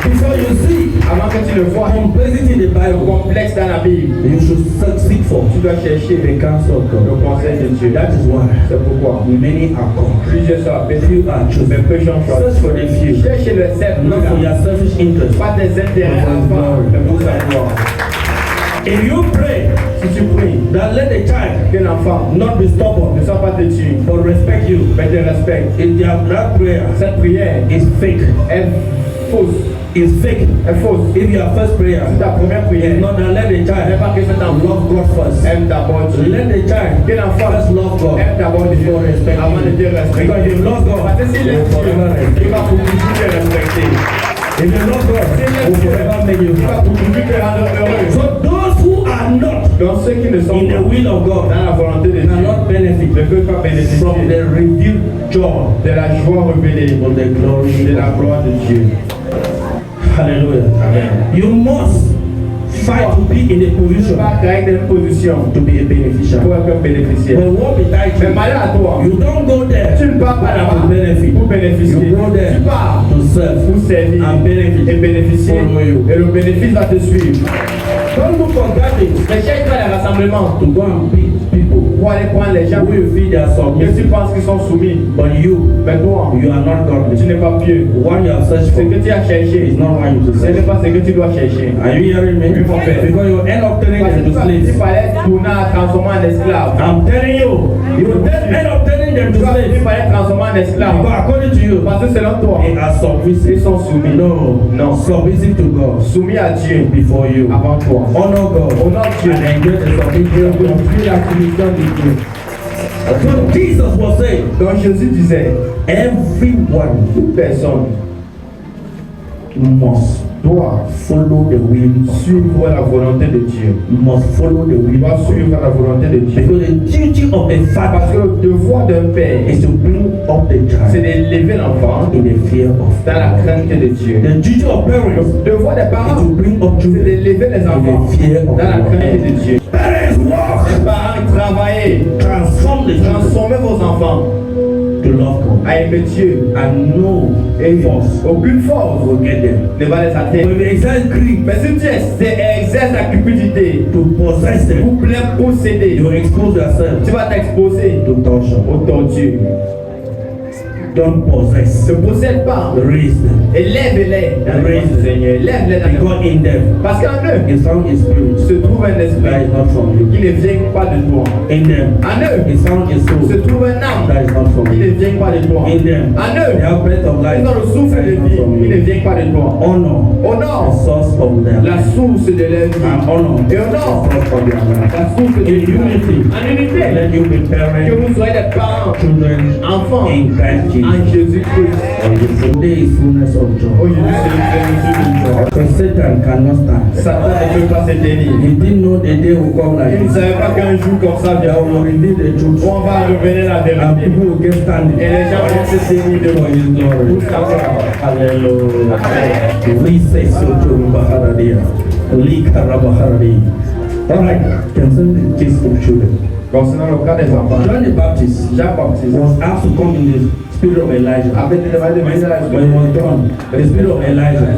Before you see, Avant que tu tu le vois, complexity in the le Bible, complexe dans la Bible, you should seek for tu dois chercher the counsel of le God. conseil de Dieu. That is why C'est pourquoi many are called. plusieurs sont appelés, Few are chosen. mais peu sont choisis. Search for the few, Cherchez le cercle, not for your selfish interest. pas des intérêts à part, mais pour sa gloire. If you pray Si tu pries, that let the child qu'un enfant not be stubborn, ne soit pas têtu, but respect you, mais te respecte, if that prayer cette prière is fake, est fausse. is fake. Est fausse. If your first prayer Ta première prière is not that let the n'est child pas que cet enfant love God first. aime d'abord Dieu. Let the child Qu'un enfant first love God aime d'abord Dieu before respect avant de te you. respecter. Because if you love God, Parce que s'il you est will forever Dieu, respect. il va pour toujours te respecter. If you love God, he will forever make you Il va happy. pour toujours te rendre heureux. So those who are not Donc ceux qui ne sont in the pas will of God dans la volonté de Dieu cannot benefit ne peuvent pas bénéficier from the revealed joy de la joie révélée, of the glory de la of God. gloire de Dieu. Hallelujah. Amen. You must fight to be in a Tu position vas créer une position to be a pour beneficiary. être un bénéficiaire. But what besides Mais you, malheur à toi, you don't go there tu ne pars pas là-bas to benefit. pour bénéficier. You go there Tu pars to serve pour servir and benefit. et bénéficier. Follow you. Et le bénéfice va te suivre. Don't look for gatherings Mais cherche-toi les rassemblements to go and pick people pour aller prendre les gens who you feel they are que tu submissive. penses qu'ils sont soumis. But you, Mais toi, you are not tu godly. n'es pas pieux. What you have searched Ce for que tu as cherché, is not what you ce n'est possess. pas ce que tu dois chercher. Are you hearing me? Oui, mon frère. Because you end up turning Parce que them to tu slaves. fallait tourner à transformer en esclave. I'm telling you, you will end up turning them to Tu slaves. fallait transformer en esclave. But according to you, Parce que selon toi, they are submissive. ils sont soumis. No, Non. submissive to God Soumis à Dieu before you. avant toi. Honor God. Honore Dieu. And enjoy the submission of God. Puis la soumission de Dieu. So Jesus was saying, Donc Jésus disait, everyone toute personne must doit follow the will of suivre la volonté de Dieu. must follow the will Doit of God. suivre la volonté de Dieu. Because the duty of a Parce father que le devoir d'un père, is to bring up the c'est child d'élever l'enfant in the fear of dans la God. crainte de Dieu. The duty of parents Le devoir des is to parents, bring up c'est children d'élever les enfants in the fear of dans la crainte God. de Dieu. Parents walk, Les parents, travaillez, transform the children transformez vos enfants to love God à aimer Dieu. and no Et force aucune force will get them. ne va les atteindre. When they exercise greed Mais si tu exerces la cupidité to possess them, pour plaire posséder, you expose yourself tu vas t'exposer to torture. au torture. Don't possess. Ne possède pas. Raise them. Élève-les dans le nom Raise du Seigneur. Élève-les dans le nom. Because in them Parce qu'en eux is found a spirit se trouve un that esprit is not from you. qui ne vient pas de toi. In them En eux is found a soul se trouve un âme that is not from qui ne you. vient pas de toi. In them En eux, they have breath of life ils ont le souffle that de is not vie from qui ne you. vient pas de toi. Honor the Honore source of their la life. source de leur vie. And honor Et the honore source of their life. la source de In vie. unity, En unité, let you be que parents, vous soyez des parents, children enfants in Christ en Jesus. Jésus-Christ. Today is fullness of joy. Aujourd'hui, c'est une plénitude de joie. So Satan cannot stand. Satan ne peut pas se tenir. He didn't know the day will come like Il ne this. savait pas qu'un jour comme ça That viendra. will reveal the truth. On va révéler la And vérité. people will get standing. Et les gens vont se tenir For devant his glory. Pour sa gloire. Hallelujah. Lisa Soto Baharadia. Lika Rabaharadia. Alright, concern the case of children. Concernant le cas des enfants, John the Baptist Jean-Baptiste was asked to come in the spirit of Elijah. avait été demandé de venir à When he was done, the spirit of Elijah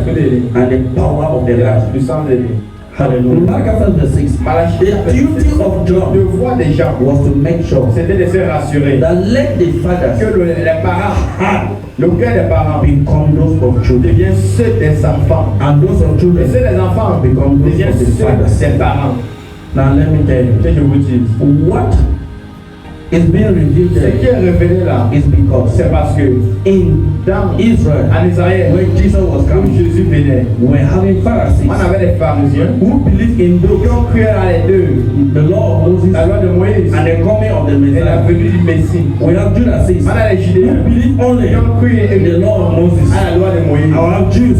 and the power of Elijah. du sang de lui. Hallelujah. Mark chapter verse 6. Malachie, The duty of le John devoir des gens, was to make sure c'était de se rassurer that let the fathers que les parents, heart le cœur des parents become those of children, devient ceux des enfants. and those of Et children ceux des enfants become those deviennent of the ceux fathers. des parents. Now let me tell you, Que je vous dise, what is being revealed ce there qui est révélé là, is because c'est parce que in dans Israel, en Israël, when Jesus was où coming, Jésus venait, we were having Pharisees on avait des pharisiens who believed in qui those, ont cru à les deux, the law of Moses la loi de Moïse and the coming of the et la Messiah. venue du Messie. We have Judases On a les who Judéens believe only qui ont cru in the law of Moses. à la loi de Moïse. I have Jews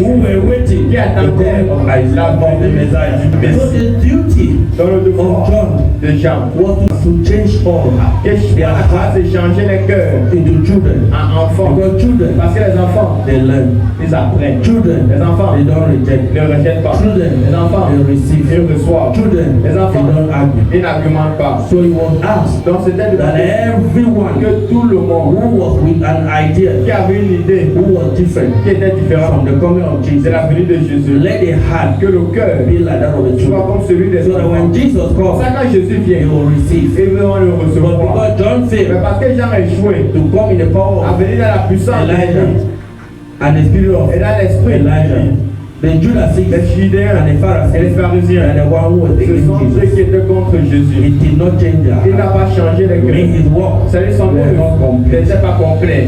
who were waiting Qui the attendaient coming of Isaiah, of the Messiah. So the duty dans le of devoir John de Jean was to to change all Qu'est-ce la grâce de changer les cœurs into children. en enfants. Because children, Parce que les enfants, they learn. ils apprennent. Children, Les enfants, they don't reject. ne rejettent pas. Children, Les enfants, they receive. ils reçoivent. Children, Les they enfants, don't argue. ils n'argumentent pas. So it was asked Donc c'était de that everyone que tout le monde who was with an idea, qui avait une idée, who was different qui était différente from the coming of de Jesus, la venue de Jésus, let the heart que le cœur be like that of the soit children. comme celui des So that when enfants. Jesus Pour comes, ça quand Jésus they vient, will receive. ils vont le But recevoir. because John Mais failed parce que Jean a échoué to come in the power à of venir dans la puissance Elijah d'Élie and the spirit of et dans l'esprit Elijah, the Judas les Judéens and the et les Pharisees pharisiens, are the one who was ce sont against ceux Jesus. qui étaient contre Jésus. It did not change their Il n'a heart. pas changé les Mean cœurs. his work C'est-à-dire son was œuvre not complete. n'était pas complet.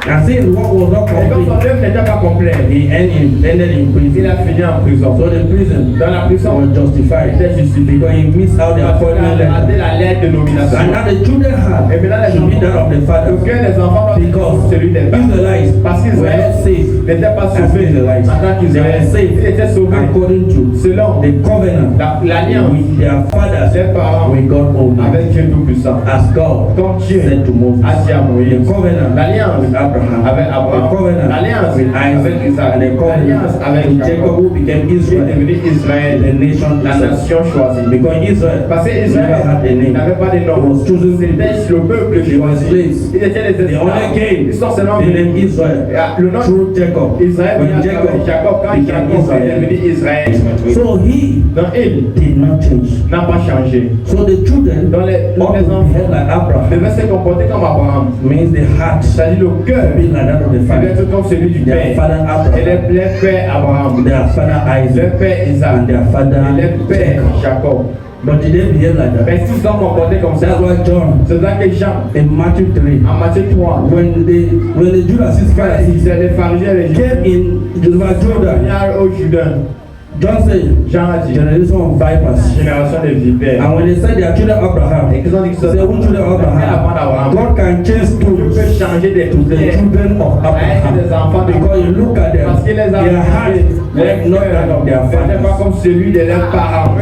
And since his work was not Et comme son complete, œuvre n'était pas complète, he ended in il prison. a fini en prison. So the prison Dans la prison, was justified il était justifié. because he missed out the Parce qu'il appointment a raté letter. la lettre de nomination. And now the children's heart Et maintenant les should be that enfants, of the le father. cœur des enfants doit être Because celui des pères. Israelites Parce were qu'Israël not safe n'était pas as sauvé Israelites. en tant They qu'Israël. were safe Il était sauvé according to selon the covenant l'alliance with their fathers, des parents with God only. avec Dieu Tout-Puissant. As God Comme Dieu said to Moses, a dit à the Moïse, covenant l'alliance with Abraham, avec the Abraham, covenant l'alliance with Isaac, avec Isaac, and the l'alliance covenant avec with Jacob, Jacob, who became qui est Israel, devenu Israël, the nation la Israel. nation choisie. Because Israel Parce que never Israël had a name. n'avait pas de It nom. was chosen C'était le peuple They were choisi. slaves. Ils étaient les They only esclaves. came Ils sont seulement the name venus. Israel Le nom through Jacob. Israël When vient à Jacob travers Jacob. Quand became Jacob est Israel. devenu Israël. So he Donc il did not change. n'a pas changé. So the children Dans les ought to enfants behave like Abraham. devaient se comporter comme Abraham. Means the heart C'est-à-dire le cœur be like that of the devait father. être comme celui du Their père. father Et Abraham, les pères Abraham, their father le Isaac, père Isaac, and their father et le père Jacob. Jacob. But did they behave like that? Mais s'ils sont comportés comme ça, That's why John c'est ça que Jean, in Matthew 3, en Matthieu 3, when the Judas Pharisees les pharisiens et les came in the Jordan, Jordan au Jourdain, John said, Jean a dit, generation of vipers. génération de vipères. And when they said they are children of Abraham, Et qu'ils ont dit que they said, who children of Abraham? God can change Dieu stones peut changer des to the pierres children of à être des Abraham. enfants de Because you look at them, Parce que les their heart enfants, like not that of their n'étaient pas fathers. comme celui de leurs parents.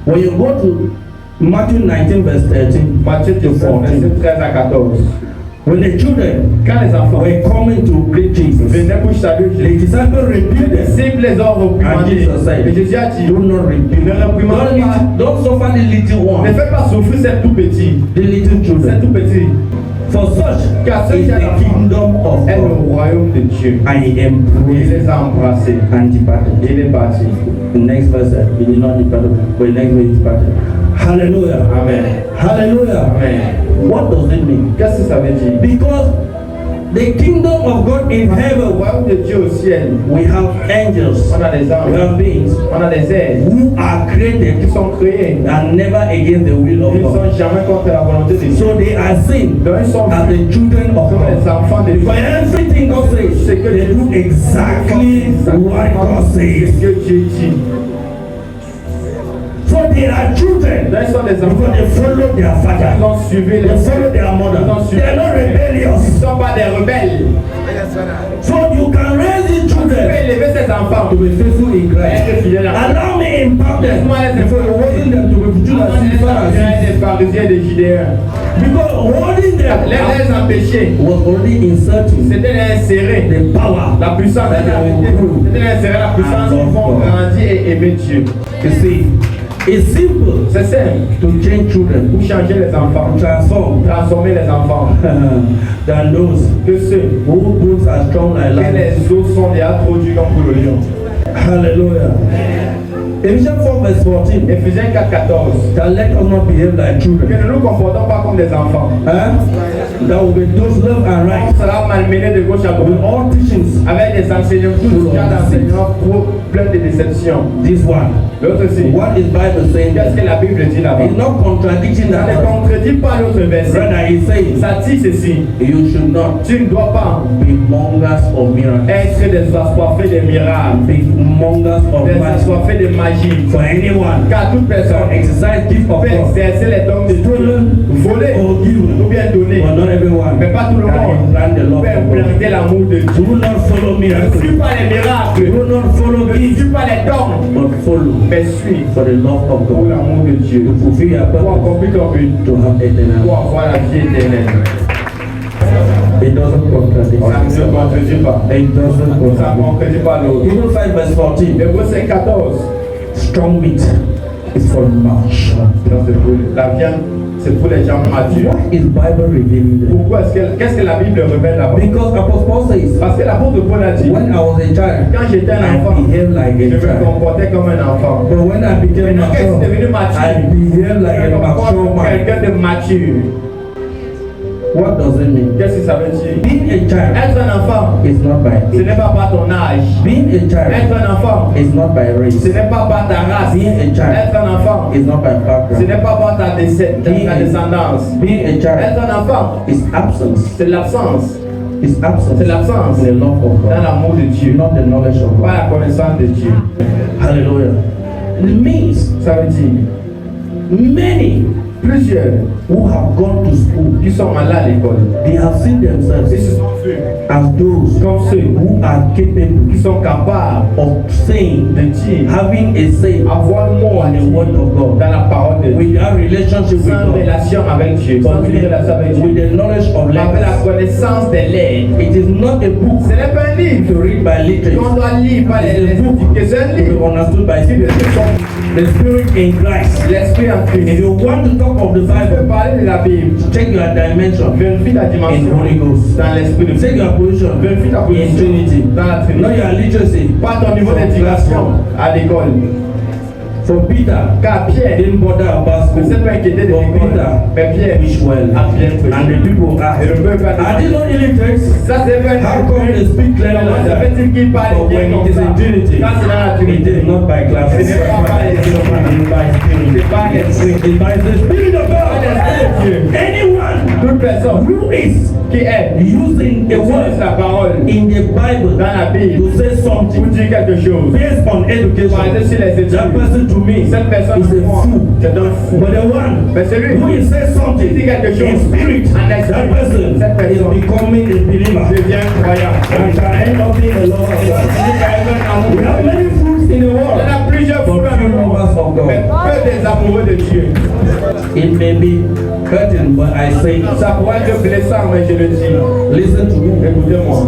When you go to Matthew 19 verse 13 Matthieu to 17, 14, verset 13 à 14. when the children Quand les enfants were coming to greet Jesus, venaient pour saluer the Jésus, disciples les rebuked them. disciples les ont And réprimandés. Jesus said, Et Jésus a dit, do not rebuke. Ne réprimandez pas. Don't suffer the little ne one, faites pas souffrir ces tout petits. the little Ces children. tout petits. For such Car ceux is qui ont the kingdom of est le God. royaume de Dieu. And he Il embraced les a embrassés. and departed. Il est parti. The next verse, he did not depart, but the next verse he departed. Hallelujah. Amen. Hallelujah. Amen. What does it mean? Qu'est-ce que ça veut dire? Because the kingdom of God in Le heaven, royaume de Dieu au ciel, we have angels, on a des we anges, have beings on a des êtres who are qui created sont créés. and never against the will Ils of ne God. sont jamais contre la volonté de Dieu. So they are seen Donc ils sont as vus the children of comme les God. enfants de Dieu. For everything God says, they do exactly what God C'est says. ce que Dieu dit. So they are children Donc ils sont des because enfants. they follow their Ils father. ont suivi They les follow their mother. They are not Ils ne rebellious. sont pas des rebelles. So you can raise these Tu peux children élever ces enfants. to be faithful in Christ. Être fidèles à Allow me impact them before you holding them to be Judas and Pharisees. des pharisiens et des Judéens. Because holding them Les empêcher, was already inserting c'était d'insérer the power la puissance. C'était d'insérer la puissance qui vont grandir et aimer Dieu. You see, it's simple C'est simple. to change children, Pour changer les enfants, to transform transformer les enfants. than those Que ceux who bones are strong like que lions. les os sont déjà trop durs comme pour le lion. Hallelujah. Ephesians 4 verse 14. Éphésiens 4:14. That let us not behave like Que children. ne nous comportons pas comme des enfants. That will be those love and right. On sera malmené de gauche à With droite. all teachings. Avec des enseignements, tout cas d'enseignements plein de déceptions. This one. L'autre aussi. What is Bible saying? Qu'est-ce que la Bible dit là-bas? It's not contradicting Ça ne that. contredit pas l'autre verset. Rather, it says Ça dit ceci. you should not Tu ne dois pas be mongers of miracles. être des assoiffés de miracles, Be mongers of des magic. assoiffés de magie. For anyone Car toute personne exercise gift of peut God, exercer les dons de Dieu, stolen voler or ou given, bien donner. but not everyone Mais pas tout le can monde implant the peut love of God. implanter l'amour de Dieu. Do not follow Ne miracles. suis pas les miracles. Do not follow Ne gifts, suis pas les dons. but follow Mais suis for the love of pour God. l'amour de Dieu. To fulfill your Pour purpose, accomplir ton but. to have eternal Pour life. avoir la vie éternelle. It doesn't contradict. Ça ne se contredit pas. It doesn't Ça ne contradict. contredit pas l'autre. Hebrews 5 verse 14. Le verset 14. Strong meat is for march. Non, c'est pour la viande, c'est pour les gens matures. What is Bible revealing there? Pourquoi qu'est-ce que la Bible révèle là-bas? Because Apostle Paul says, Parce que l'apôtre Paul a dit, when I was a child, quand j'étais un I enfant, behaved like je a me child. comportais comme un enfant. But when I became Maintenant, quand je suis devenu mature, mature, I behaved like je a me mature comporte man. quelqu'un de mature. What does it mean? Qu'est-ce que ça veut dire? Being a child Être un enfant, is not by ce age. n'est pas par ton âge. Being a Être child un enfant, is not by ce race. n'est pas par ta race. Being a child Être un enfant, is not by ce background. n'est pas par ta descendance. Being a Être child un enfant, is absence. c'est l'absence. Is absence. C'est l'absence in the love of dans God, l'amour de Dieu, not the knowledge of pas God. la connaissance de Dieu. Hallelujah. It means Ça veut dire, many plusieurs who have gone to school, qui sont allés à l'école, they have seen ils themselves se sont vus as those comme ceux who are capable qui sont capables of saying, de dire, having a say avoir le mot à on the dire word of God, dans la parole de Dieu, with our relationship with sans God, relation avec Dieu, sans but une relation avec with Dieu, the knowledge of avec la letters. connaissance des lettres. It is not a book Ce n'est pas un livre to read by qu'on literature. doit lire par les éduqués, c'est un To be livre understood by qui peut spirit. se The spirit in Christ. l'esprit en If Christ. you want to talk of the Tu peux Bible, parler de la Bible, check your dimension vérifie ta in dimension Holy Ghost. dans l'esprit de Check Dieu. your position Vérifie ta in position Trinity. dans la Not Trinité. your literacy. Pas ton niveau d'éducation à l'école. For Peter, Car Pierre didn't bother about ne school. s'est pas inquiété de For l'école. Peter, Mais Pierre wish well. a bien And fait. the people Et le asked, peuple a are they dit, not illiterate? ça c'est vrai. How come they speak clearly Comment like se that? fait-il qu'il parle But bien when comme it is ça? in Trinity, Quand c'est dans la it Trinité, is not by classes. ce n'est pas par les It is by spirit. c'est pas l'esprit. It is by the Spirit of Par l'esprit de God. Dieu. Anyone Toute personne who is qui est using a utilise word la parole in the Bible dans la Bible to say pour something dire quelque chose, based on basé education, sur les that études, person to me cette personne is a pour moi, fool. c'est un fou. But the one Mais celui who is say something dit quelque chose in spirit, en that esprit, person cette is personne becoming a believer. devient croyant. And shall end up being a lover of God. We have many fruits in the Il y en world, a plusieurs but fruits few dans le lovers monde, of mais God. peu des amoureux de Dieu. It may be hurting, but I say, Ça pourrait être blessant, mais je le dis. listen to me. Écoutez-moi.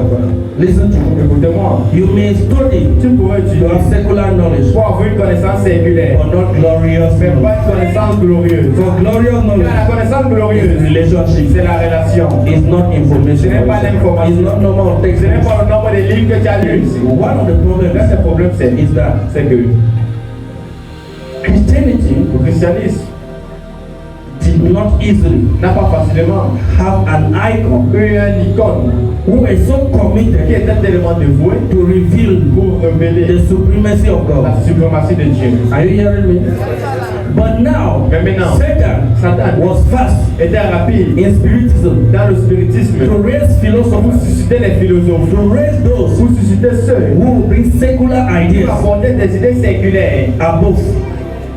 Listen to me. Écoutez-moi. You may study Tu pourrais to étudier have secular knowledge, pour avoir une connaissance séculaire, but not glorious mais knowledge. pas une connaissance glorieuse. For glorious Car knowledge la connaissance is glorieuse, relationship. c'est la relation. It's not information. Ce n'est pas l'information. It's not number of Ce texts. n'est pas le nombre de livres que tu as lus. One of the L'un problems des problèmes, is that c'est que Christianity le christianisme did not easily n'a pas facilement have an icon eu une icône who is so qui committed était tellement dévouée to reveal pour révéler the supremacy of la God. suprématie de Dieu. Are you hearing me? But now, Mais maintenant, Satan Satan was fast était rapide in spiritism dans le spiritisme to raise pour philosophers, susciter les philosophes, to raise those pour susciter ceux who bring secular qui ideas apportaient des idées séculaires above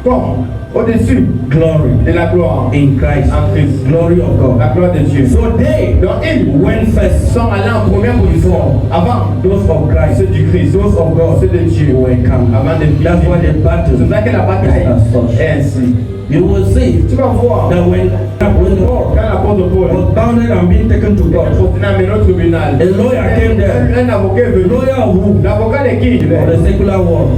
comme au-dessus glory de la gloire in Christ, en Christ, glory of God. la gloire de Dieu. So they Donc ils went first. sont allés en première position avant Those of Christ, ceux du Christ, those of God, ceux de Dieu were come. avant de That's why the C'est battle ça que la bataille is as such. est ainsi. You will see Tu vas voir that when quand l'apôtre Paul was bounded and being taken to est God, porté amené au tribunal, a lawyer came there. un avocat est The venu. lawyer of who? L'avocat de qui? Of the secular world.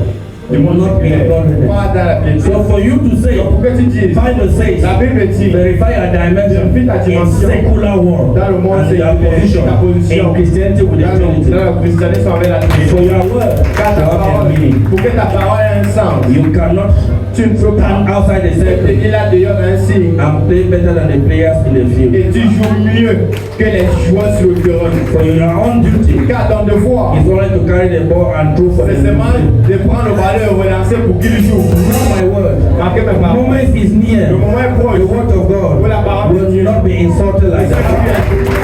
It will not be accorded. Pas dans la piété. So for you to say, Donc pour que tu dises, Bible says, la Bible dit, verify your dimension Vérifie ta in dimension secular world dans le monde and your séculaire, ta position in Christianity with the Trinity. dans le christianisme avec la For Trinité. your word Car to ta have a parole, meaning, pour que ta parole ait un sens, you cannot tu ne peux stand pas outside the circle tenir là dehors un signe and play better than the players in the field. et tu joues mieux que les joueurs sur le terrain. For your own duty Car ton devoir, is only to carry the ball and throw for c'est the seulement goal. de prendre le ballon et relancer pour qu'il joue. Not my word. Marquez mes The paroles. moment is near. Le moment est proche. The word of Pour la God parole de will Dieu. not be insulted like that.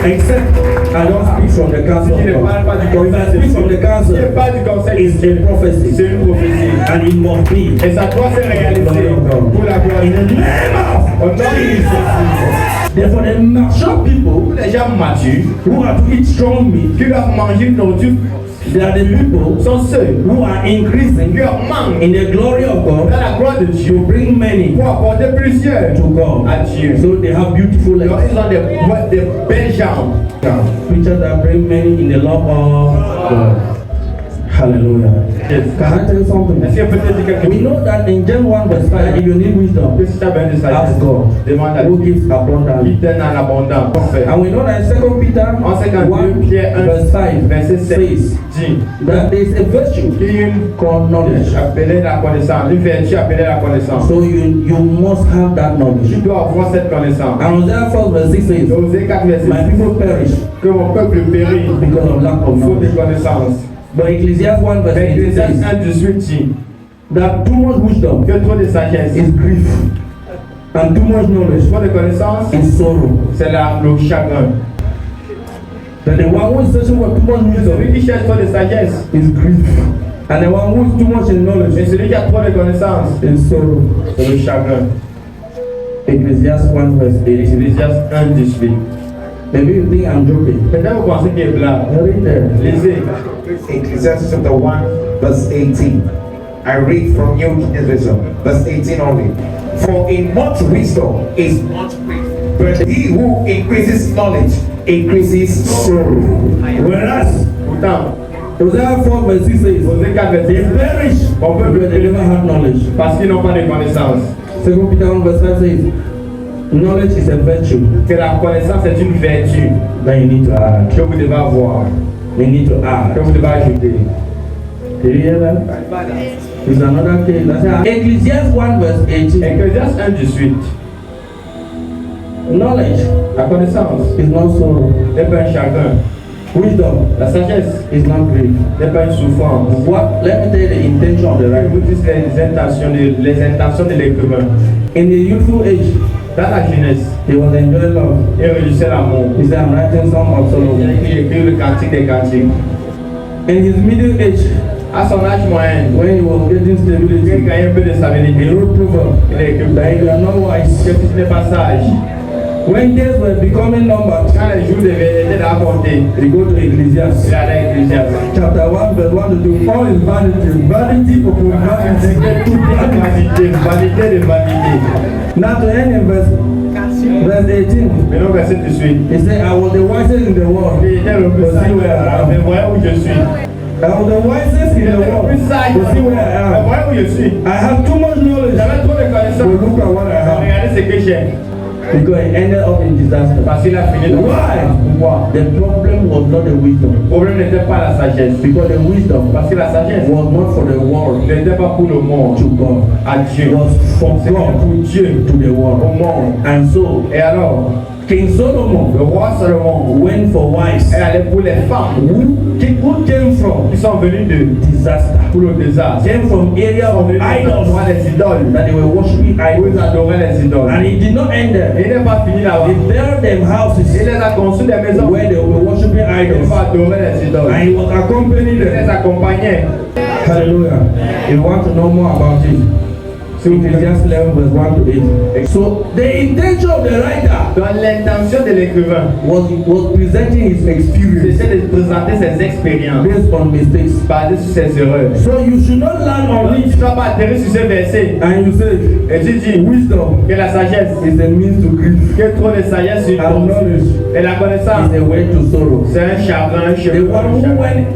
Except I don't speak from the council Si of tu ne parles pas God. du If I conseil, speak from the si tu council, ne parles du conseil, it's a prophecy. c'est une prophétie. And it must be Et ça doit se réaliser pour la gloire in de the Dieu. name Au of nom de Jésus. Therefore, the mature people Les gens matures who are to eat strong meat, qui doivent manger une nourriture they are the people sont ceux who are increasing qui augmentent in the glory of dans God la gloire de Dieu to bring many pour apporter plusieurs to God. à Dieu. So they have beautiful Donc, legs. ils ont des belles jambes. Preachers that bring many in the love of God. Hallelujah. Yes. Can I tell you something? Est-ce que peut-être dire quelque We chose? know that in James 1 verse 5, if you need wisdom, Que si tu as besoin de ask sagesse, God, demande à who Dieu. gives abundantly. Il donne en abondance. Parfait. And we know that in 2 Peter En 52, 1 Pierre 1, verse 5 verset 7 says dit that there is a virtue qu'il y a une called knowledge. appelée la connaissance, une vertu appelée la connaissance. So you must have that Tu knowledge. dois avoir cette connaissance. And Hosea 4 verse 6 says, Osée 4 verset my 6, people perish que mon peuple périt because of lack of faute de knowledge. connaissance. But Ecclesiastes 1 verse 8 Ecclésiaste says 1:18 dit that too much wisdom que trop de sagesse, is grief, and too much knowledge trop de connaissance, is sorrow. c'est le chagrin. That the one who is searching for too much Celui wisdom qui cherche trop de sagesse is grief, and the one who is too much in et knowledge celui qui a trop de connaissance, is sorrow. c'est le chagrin. Ecclesiastes 1 verse 8. Ecclésiaste 1:18. Maybe you think I'm joking. Peut-être vous pensez qu'il est blanc. Read there. Lisez. Ecclesiastes chapter 1, verse 18. I read from New King James Version, verse 18 only. For in much wisdom is much grief, but he who increases knowledge increases sorrow. Whereas Pourtant, Hosea 4 verse 6 says, Osée 4 they verset 6, perish on peut because they never had knowledge. parce qu'ils n'ont pas de connaissance. 2 Peter 1 verse 5 says, knowledge is a virtue Que la connaissance est une vertu that you need to add. que vous devez avoir, You need to que add. vous devez ajouter. Did you hear that? It's another case. That's Ecclesiastes 1 verse 18. Ecclésiaste 1:18. Knowledge La connaissance is not sorrow. n'est pas un chagrin. Wisdom La sagesse is not grief. n'est pas une souffrance. What? Let me tell you the intention of the Je writer. vous dis les intentions de l'écrivain. In the youthful age, Dans la jeunesse, he was enjoying love. il réjouissait l'amour. He said, I'm writing Song of Il Solomon. a écrit le cantique des cantiques. In his middle age, À son âge moyen, when he was getting il stability, gagnait un peu de he stabilité. wrote proverb Il a écrit that if you are not wise, que tu n'es pas sage. when days were becoming numbered, Quand les jours étaient à compter, he go to Ecclesiastes. il allait à Ecclésiaste. Chapter 1 verse 1 to 2. All is vanity, vanity upon vanity. Vanité, vanité de vanité. Now to end in verse 18. Maintenant, verset 18. He said, I was the wisest in the world. Il était le plus But sage. see where I Mais am. voyez où je suis. I was the wisest in Il the était le world. plus sage. But see where I Mais am. voyez où je suis. I have too much knowledge. J'avais trop de But connaissances. look at what I have. Regardez ce que j'ai. Because it ended up in disaster. Parce qu'il a fini de Why? Pourquoi? The problem was not the wisdom. Le problème n'était pas la sagesse. Because the wisdom Parce que la sagesse was not for the world n'était pas pour le monde, to God. à Dieu. It was from C'était God pour Dieu, to the au world. monde. And so Et alors, King Solomon le roi Salomon went for wives est allé pour les femmes who came from qui sont venues de disaster. pour le désastre. Came from area of Ils idols adoraient les idoles. that they were worshiping Ils idols. adoraient les idoles. And it did not end there. Il n'est pas fini là-bas. They built them Il houses les a construit des maisons where they were worshiping où idols. ils adoraient les idoles. And he was accompanying Il les them. accompagnait. Hallelujah. If you want to know more about it, so Ecclesiastes 11 verse 1 to 8. So the intention of the writer Dans l'intention de l'écrivain, was presenting his experience c'était de présenter ses expériences based on mistakes. basées sur ses erreurs. So you should not land on Tu ne it dois pas atterrir sur ce verset and you say et tu dis wisdom que la sagesse, is a means to grief que trop de sagesse sur and knowledge et la connaissance, is a way to sorrow. c'est un chagrin, un The chemin. one who went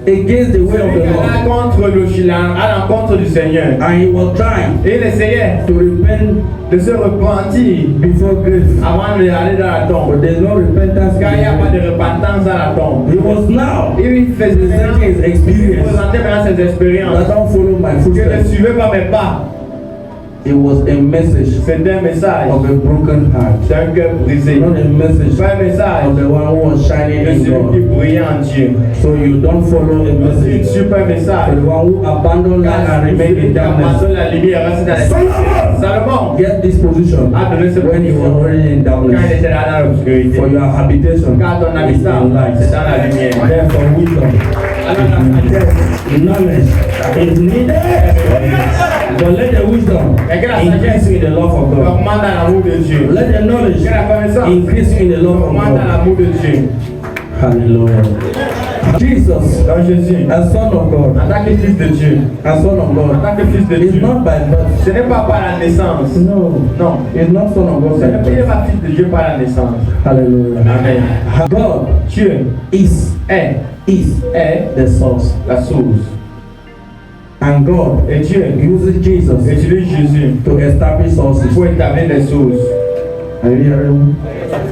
against the way of Celui the qui Lord alla contre à l'encontre du Seigneur. and he was trying Et il essayait to repent de se repentir before grave, avant d'aller dans la tombe. but there's no repentance. Car il n'y a pas de repentance dans la tombe. He was now Il faisait presenting his il experience. présentait maintenant ses expériences. That don't follow my Que ne footsteps. suivez pas mes pas. It was a message C'était un message of a broken heart, d'un cœur brisé. not a message Pas un message of the one who was shining de in celui qui God. brillait en Dieu. So you don't follow a Tu ne message suis pas un for message. the one who abandoned light and remained in darkness. La lumière reste dans les Solomon Salomon get this position a donné cette when he was position already in quand il darkness. était là dans l'obscurité. For your habitation Car ton is habitat, in light. c'est dans la lumière. Therefore, wisdom Knowledge is needed. But let the wisdom increase in the love of God. Augmente dans l'amour de Dieu. Let the knowledge Que la connaissance increase in the love of augmente dans God. l'amour de Dieu. Hallelujah. Jesus, Donc Jésus, as Son of God, en tant que fils de Dieu, as Son of en God, tant que fils de is Dieu, not by birth. ce n'est pas par la naissance. No, Non. it's not Son of God Ce by n'est birth. pas fils de Dieu par la naissance. Hallelujah. Amen. God Dieu is est the source. la source. And God Et Dieu uses Jesus utilise Jésus to establish sources. pour établir les sources. Are you hearing me?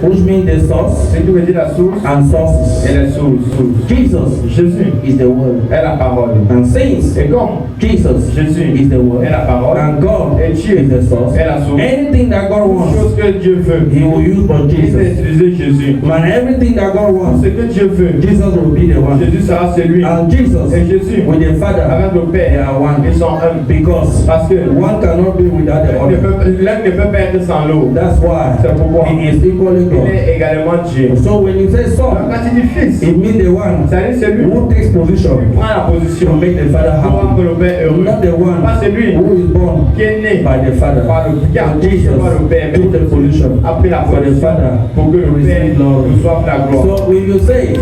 Which means the source Ce qui veut dire la source and sources. et les sources. Jesus Jésus is the word. est la parole. And since Et comme Jesus Jésus is the word est la parole, and God et Dieu is the source, est la source, anything that God toute wants, chose que Dieu veut, He will use but il va Jesus. utiliser Jésus. Man, everything that God wants, Ce que Dieu veut, Jesus will be the one. Jésus sera celui. And Jesus Et Jésus, with the Father, avec le they Père, are one. ils sont un. Because Parce que one cannot be without the other. l'un ne peut pas être sans l'autre. That's why C'est pourquoi He is equally il God. est également Dieu. So when you say Donc son, quand il dit fils, it means the one ça veut dire celui who takes position qui prend la to position make the Father pour rendre happy. le Père heureux. Not the one Pas celui who is born qui est né by the Father. par le qui a But poussé Jesus par le Père, took the position a pris la for the position Father pour que to le Père receive glory. reçoive la gloire. So when you say,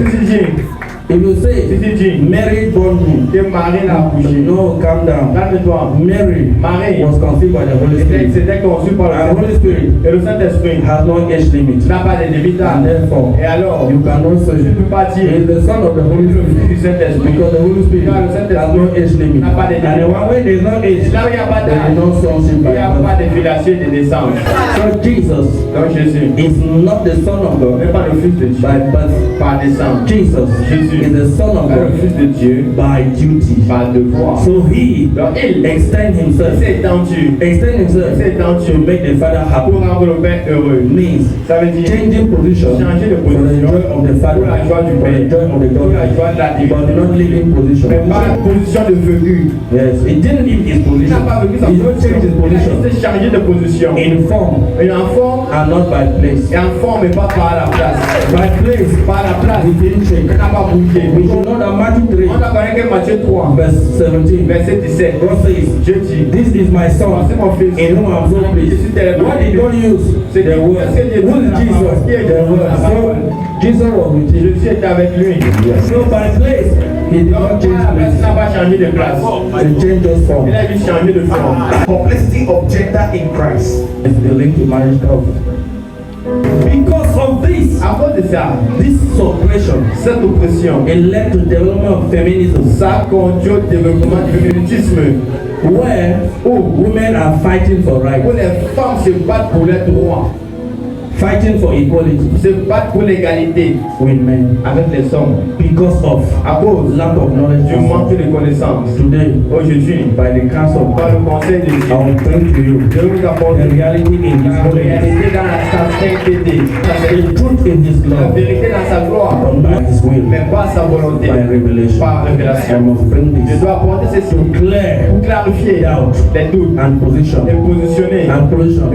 Si if you say, dit Mary born me, que Marie l'a accouché, no, calm down. calme-toi. Mary Marie was conceived by the Holy Spirit. c'était conçu par And le Holy Spirit Et le Saint-Esprit has no age limit. n'a pas de limite. And therefore, Et alors, you cannot tu say ne peux pas he dire is the son of the Holy le Spirit. fils du Saint-Esprit. Because the Holy Spirit Car le Saint-Esprit has no age limit. n'a pas de And the one where there is no age, Là où il n'y a pas there is d'âge, no sonship il by n'y a pas birth. de filiation et de naissance. So Jesus Donc Jésus is not the son of God n'est pas le fils de Dieu by birth. par naissance. Jesus Jésus is the son of est le God fils de Dieu by duty. par devoir. So he Donc il extend himself s'est étendu to make the Father pour happy. rendre le Père heureux. Means Ça veut dire changing position changer de for the position joy of the Father, pour la joie du for the Père, joy of the pour la God, joie de la but divinité. not living position. Mais pas la position de venu. Yes, he didn't leave his Il n'a position. pas vécu sa He just changed his position. position Il s'est changé de position. in form Et en forme, and not by place. et en forme et pas par la place. By place, Par la place, he didn't change. il n'a pas bougé. We should know that Matthew 3, On a connu que Matthieu 3, verse 17, verset 17. God says, Dieu dit, "This is my son, c'est mon fils. in whom I'm so pleased." What did God use? The word. Who is Jesus? The word. So Jesus was with him. Jésus est avec lui. So by place, he did not Donc, change la place place. n'a pas changé de place. He changed just form. Il a juste changé de forme. Complexity of gender in Christ. It's the link to marriage covenant. Because of this, À cause de ça, this suppression, cette oppression, it led to development of feminism, ça a conduit au développement du féminisme, where women are fighting for où rights, les femmes se battent pour les droits, fighting for equality se battent pour l'égalité with men avec les hommes. because of À cause lack of knowledge. du manque de connaissances. Today, Aujourd'hui, by the council, par le conseil de I Dieu, will bring to you je vous apporte the reality in His la holiness, réalité dans sa sainteté, the truth in His la love, vérité dans sa gloire, but not His will, mais pas sa volonté, by revelation. par I révélation. must bring Je this dois apporter ceci to clear pour clarifier doubt les doutes and position et positionner and position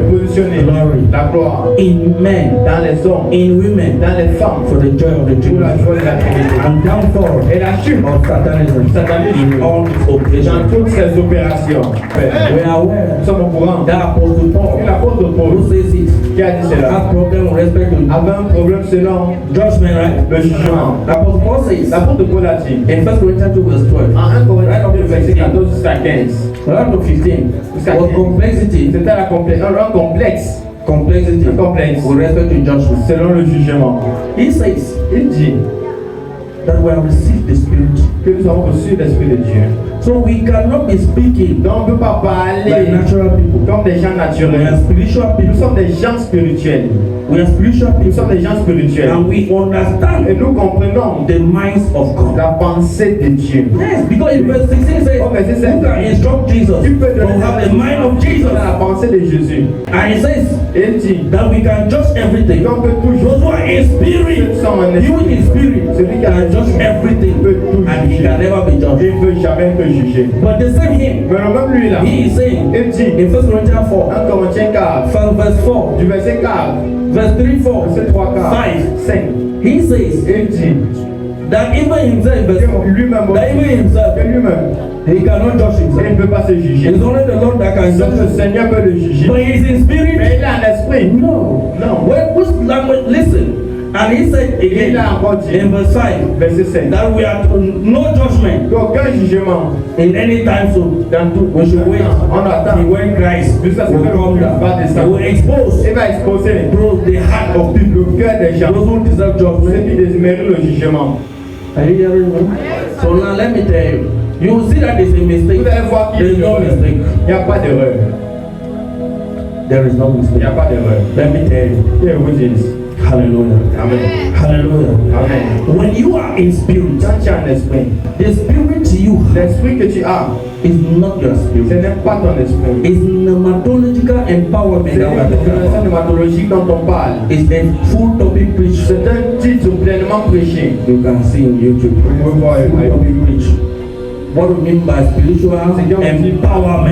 glory la gloire in men, dans les hommes, in women, dans les femmes, for the joy of the pour la Trinity, joie de la Trinité. and downfall Et la chute of Satanism in all its dans operations. toutes ces opérations. We are aware Nous sommes au courant. that Apostle Et Paul, l'apôtre Paul who says it, qui a dit cela has problem with respect to avait un problème selon judgment, right? le jugement. Apostle Paul says L'apôtre Paul a dit in 1 Corinthians 2 verse 12, en 1 Corinthiens 2 verset 14 jusqu'à 15. around to 15, was complexity, C'était un complexe complexity complexe with respect to judgment. selon le jugement. He says Il dit that we have received the Spirit, que nous avons reçu l'Esprit de Dieu. so we cannot be speaking Donc on ne peut pas like parler natural people. comme des gens We are naturels. spiritual Nous people. sommes des gens spirituels. We are spiritual Nous people, sommes des gens spirituels. and we Et understand nous comprenons the minds of God. la pensée de Dieu. Yes, because in verse 16 says, Oh, verset who 16. can instruct Jesus Tu peux to donner have the mind of Jesus? dans la pensée de Jésus. And it says Et il dit that we can judge everything. qu'on peut toujours Those who are in spirit, ceux qui sont en you in spirit, celui qui a can judge everything, peut tout and he juger. can never be judged. Il ne peut jamais te juger. But the same him, Mais le même lui là, he is saying il dit in 1 Corinthians 4, 1 Corinthiens 4, from verse 4, du verset 4, verse 3, 4, verset 3, 4, 5, 5, he says il dit that even himself, Lui-même, that even himself, que lui-même, he cannot judge il ne himself. peut pas se juger. It's only the Lord that can Seul judge le him. Seigneur peut le juger. But he's in spirit. Mais il a un esprit. No. Non. Which language? Listen. And he said again Il a encore dit, in verse 5 verset 5, that we are no judgment qu'aucun jugement in any time soon. dans tout. We should wait On attend. when Christ will Jusqu'à ce que come le va down. He descendre. will expose Il va exposer those the heart of people, le cœur des gens, those who deserve ceux judgment. qui désirent le jugement. Are you hearing me? So now let me tell you. You will see that there's a mistake. Vous allez voir qu'il There is no mistake. n'y a pas d'erreur. There is no Il mistake. n'y a pas d'erreur. Let me tell you. Je vous dis. Hallelujah. Amen. Hallelujah. Amen. When you are in spirit, Quand tu as un esprit, the spirit you have l'esprit que tu as, is not your ce spirit. n'est pas ton esprit. It's pneumological empowerment C'est that we are une talking dimension about. pneumatologique dont on parle. It's a full topic preach. C'est un titre pleinement prêché. You can see on YouTube. Vous pouvez voir, Full topic preach. What do we mean by spiritual empowerment?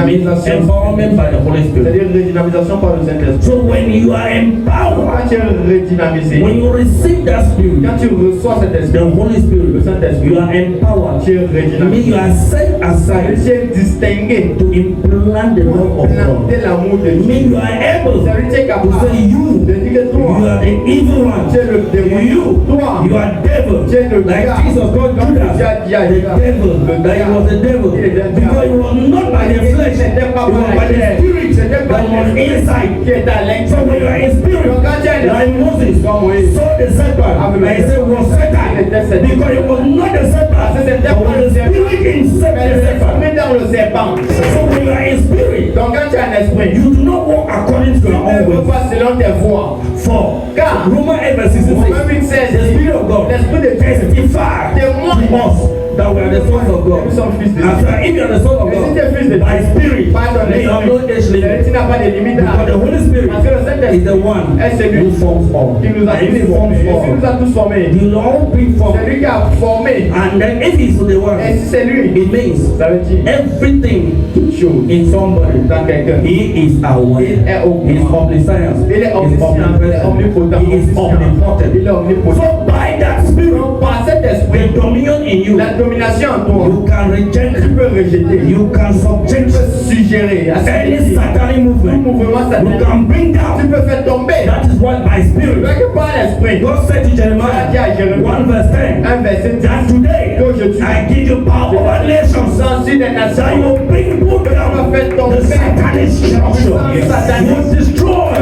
Means empowerment by the Holy Spirit. C'est-à-dire redynamisation par le Saint-Esprit. So when you are empowered, Quand tu es redynamisé, when you receive that spirit, quand tu reçois cet the esprit, Holy Spirit, le Saint-Esprit, you are empowered. tu es It means redynamisé. you are set aside Tu es distingué to implant the love pour of God. planter l'amour de It Dieu. means you are able Ça veut dire que tu es to capable say you, de dire que you toi, are the evil one. tu es le démon. You, Toi, you are devil. tu es le Like diable. Jesus called Comme Judas, tu as dit à the Judas, devil. le That he was the devil. Il était un Because it was not by the flesh, it C'était pas was par la by the chair. spirit C'était pas that was l'esprit inside. qui est à So when you are in spirit, Donc quand tu as une like Moses comme Moïse, saw the serpent, and he said, was Satan. Because it was not the serpent, but was the spirit inside mais the le serpent. esprit dans le serpent. So when you are in spirit, Donc quand tu as un esprit, you do not walk according to tu your ne own veux will. pas selon tes voies. For Car Romans 8 verse 66, Romains 8, 16, the Spirit of God l'esprit de Dieu testify témoigne to us that we are the sons of God. Nous sommes fils de And Dieu. so if you are the son of Et si God, tu es fils de by Dieu, spirit, pas ton you have no age esprit, limit. tu n'as pas de limite Because the à Holy Spirit Parce que le Saint-Esprit is the one est celui who forms all. qui nous a And if he tous forms formés. Et s'il nous all, a tous formés, he will all be c'est formed. lui qui a formé. And then if he's the one, Et si c'est lui, it means ça veut dire everything toute chose in somebody. dans quelqu'un. He is aware. Il est au He is courant. omniscience. Il est He is omniscient, il est omnipotent, He is omnipotent. il est omnipotent. So by that spirit, Donc par cet the esprit, dominion in you, la domination en toi, you can reject, tu peux rejeter, you can tu subject peux suggérer à any ce satanic tout movement. mouvement You satanique. can bring Tu down. peux faire tomber. That is what by spirit. Parce que par l'esprit, God said to il a dit Jeremiah à Jérémie, 1 verse 10 un verset 10, that today Qu'aujourd'hui, I give you power over nations. sans sur des That nations, you bring put down the satanic structure. You destroy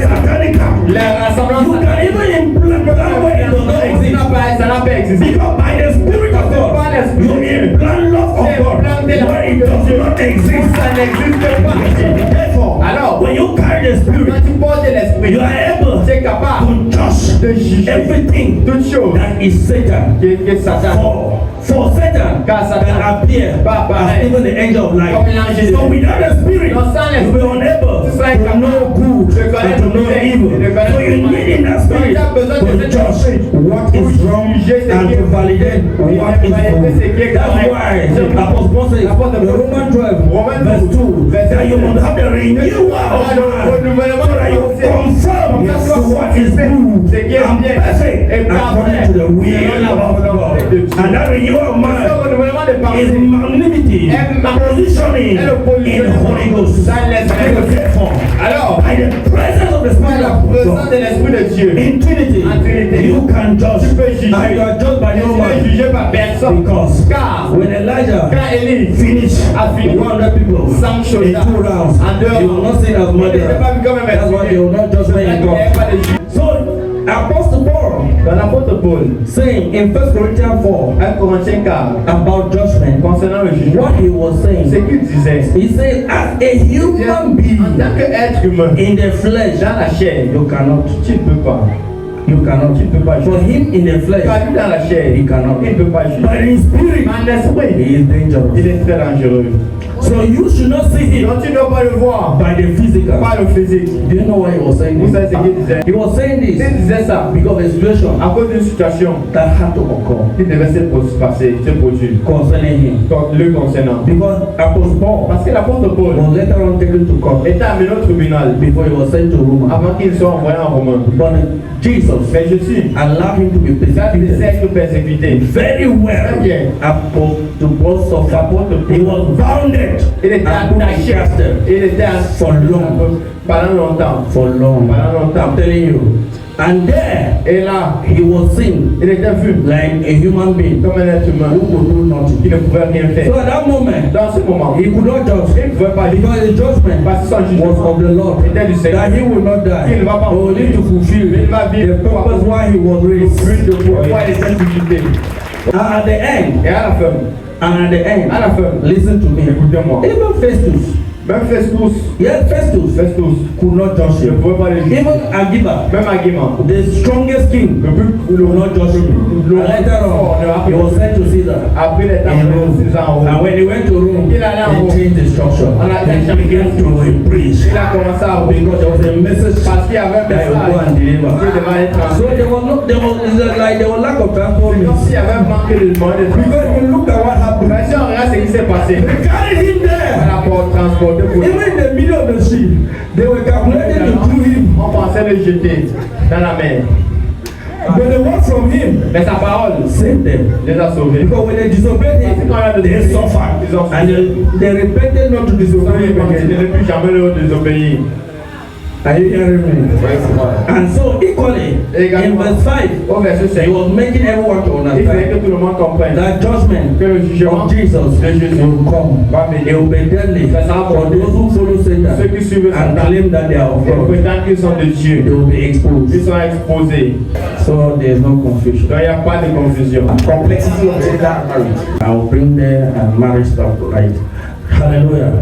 satanic camp. les You rassemblements, can even implant that way it does not exist. ça n'a pas existé. Because by the Spirit of God, you implant love of God where it does not exist. Ça n'existe pas. Therefore, Alors, when you carry the quand Spirit, tu portes l'esprit, you are able tu es capable to judge de juger everything toute chose that is Satan. qui est Satan. For Satan Car Satan can appear pas as pareil even the angel of light. comme l'ange de So without the Spirit, Non, sans you will be l'esprit, unable tu seras to incapable know good de and connaître to le know bien, evil. de connaître So you le mal. need in that Donc, Spirit tu as besoin de to cet judge esprit what is wrong juger ce and qui to est validate what is valider ce qui est good. That's correct. why Apostle Paul says Apôtre in Paul, Romans 12 Romains verse 2 verset that you 2, must have the renewal of le mind renouvellement so that you de la confirm pensée. to what is good Ce qui est and bien perfect et according to the will selon la of volonté God. de Dieu. And that renewal of Ce mind renouvellement de is pensée magnanimity, positioning est le in the Holy Ghost. dans l'esprit de Dieu. Therefore, Alors, by the presence of the par Spirit la of présence God de l'esprit de Dieu, in Trinity, En Trinité, you can judge. tu peux juger. And you are judged by tu no n'es man. jugé par personne. Because Car when Elijah quand Élie finished a fini 100 people Sans chose. in 2 rounds, En deux he will not sin as il n'était murderer. pas vu comme un That's why they will not judge C'est men là in qu'il n'y avait God. pas de juge. So, Apostle Paul Dans l'apôtre Paul, saying in 1 Corinthians 4 1 Corinthiens 4, about judgment, concernant le jugement, what he was ce saying, qu'il disait, he said, as a human en being tant qu'être humain, in the flesh, dans la chair, you cannot. tu ne peux pas. You cannot. Tu ne peux pas For juger. him in the flesh, Car lui dans la chair, he cannot. il ne peut pas juger. But in spirit, En esprit, he is dangerous. il est très dangereux. So you should not see him Donc tu ne dois pas le voir by the physical. par le physique. Do you know why he was saying Vous savez this? ce qu'il disait? He was saying Il this disait ça because of a situation à cause d'une situation that had to occur qui devait se passer, se produire, concerning him. le concernant. Because Apostle Paul Parce que l'apôtre Paul was later on taken to court était amené au tribunal before he was sent to Rome. avant qu'il soit envoyé en Romain. But Jesus Mais Jésus allowed him to be ça persecuted laissait être persécuté. very well. Très bien. Apostle Paul suffered. L'apôtre He Paul, was bounded il était and put in attaché, castle il était for long. pendant longtemps. For long. Pendant longtemps. I'm telling you. And there Et là, he was seen il était vu like a human being comme un être humain who could do qui nothing. ne pouvait rien So faire. at that moment, Dans ce moment, he could not judge il ne pouvait pas dire because the judgment parce que son was jugement of the Lord était du Seigneur. that he will not die. Il ne va pas He will need to fulfill Il va the vivre purpose why he was raised. plus de pourquoi il était suscité. And at the end, Et à la fin, and at the end, à la fin, listen to me. écoutez-moi. Even Festus, Même Festus Festus could not judge ne him. pouvait pas le juger. Even Agrippa, Même Agima, the strongest king, le plus could not judge him. And later on, he was sent to Caesar. après les temps In de Rome. 6 ans, And when he went to Rome, Il allait en Rome. he changed the structure. He began to preach il a commencé à because there was a message parce qu'il y avait un that he would go and message deliver. qui devait être So transmis. there was no, there was lack of transport C'est comme means. s'il y avait un manque de moyens de Because transport. you look at what happened. Mais si on regarde ce qui s'est passé, They carried him on there. a transporté pour Even in the middle of the sea, they were calculating to throw him. on pensait le jeter dans la mer. But the word from him Mais sa parole saved them. les a sauvés. Because when they disobeyed him, they suffered. And they repented not to disobey him Ils again. ne plus jamais le désobéir. Are you hearing me? And so equally, in verse 5, Au verset he 5, was making everyone to il fallait que understand tout le monde comprenne that judgment que le jugement of Jesus will come. va venir. It will be deadly for those who follow Ceux Satan qui suivent and Satan, claim that they are of ils God. prétendent qu'ils sont de They Dieu. will be Ils exposed. sont exposés. So there is no confusion. Donc il n'y a pas de confusion. Complexity of gender and marriage. I will bring there and marriage stuff right. Hallelujah.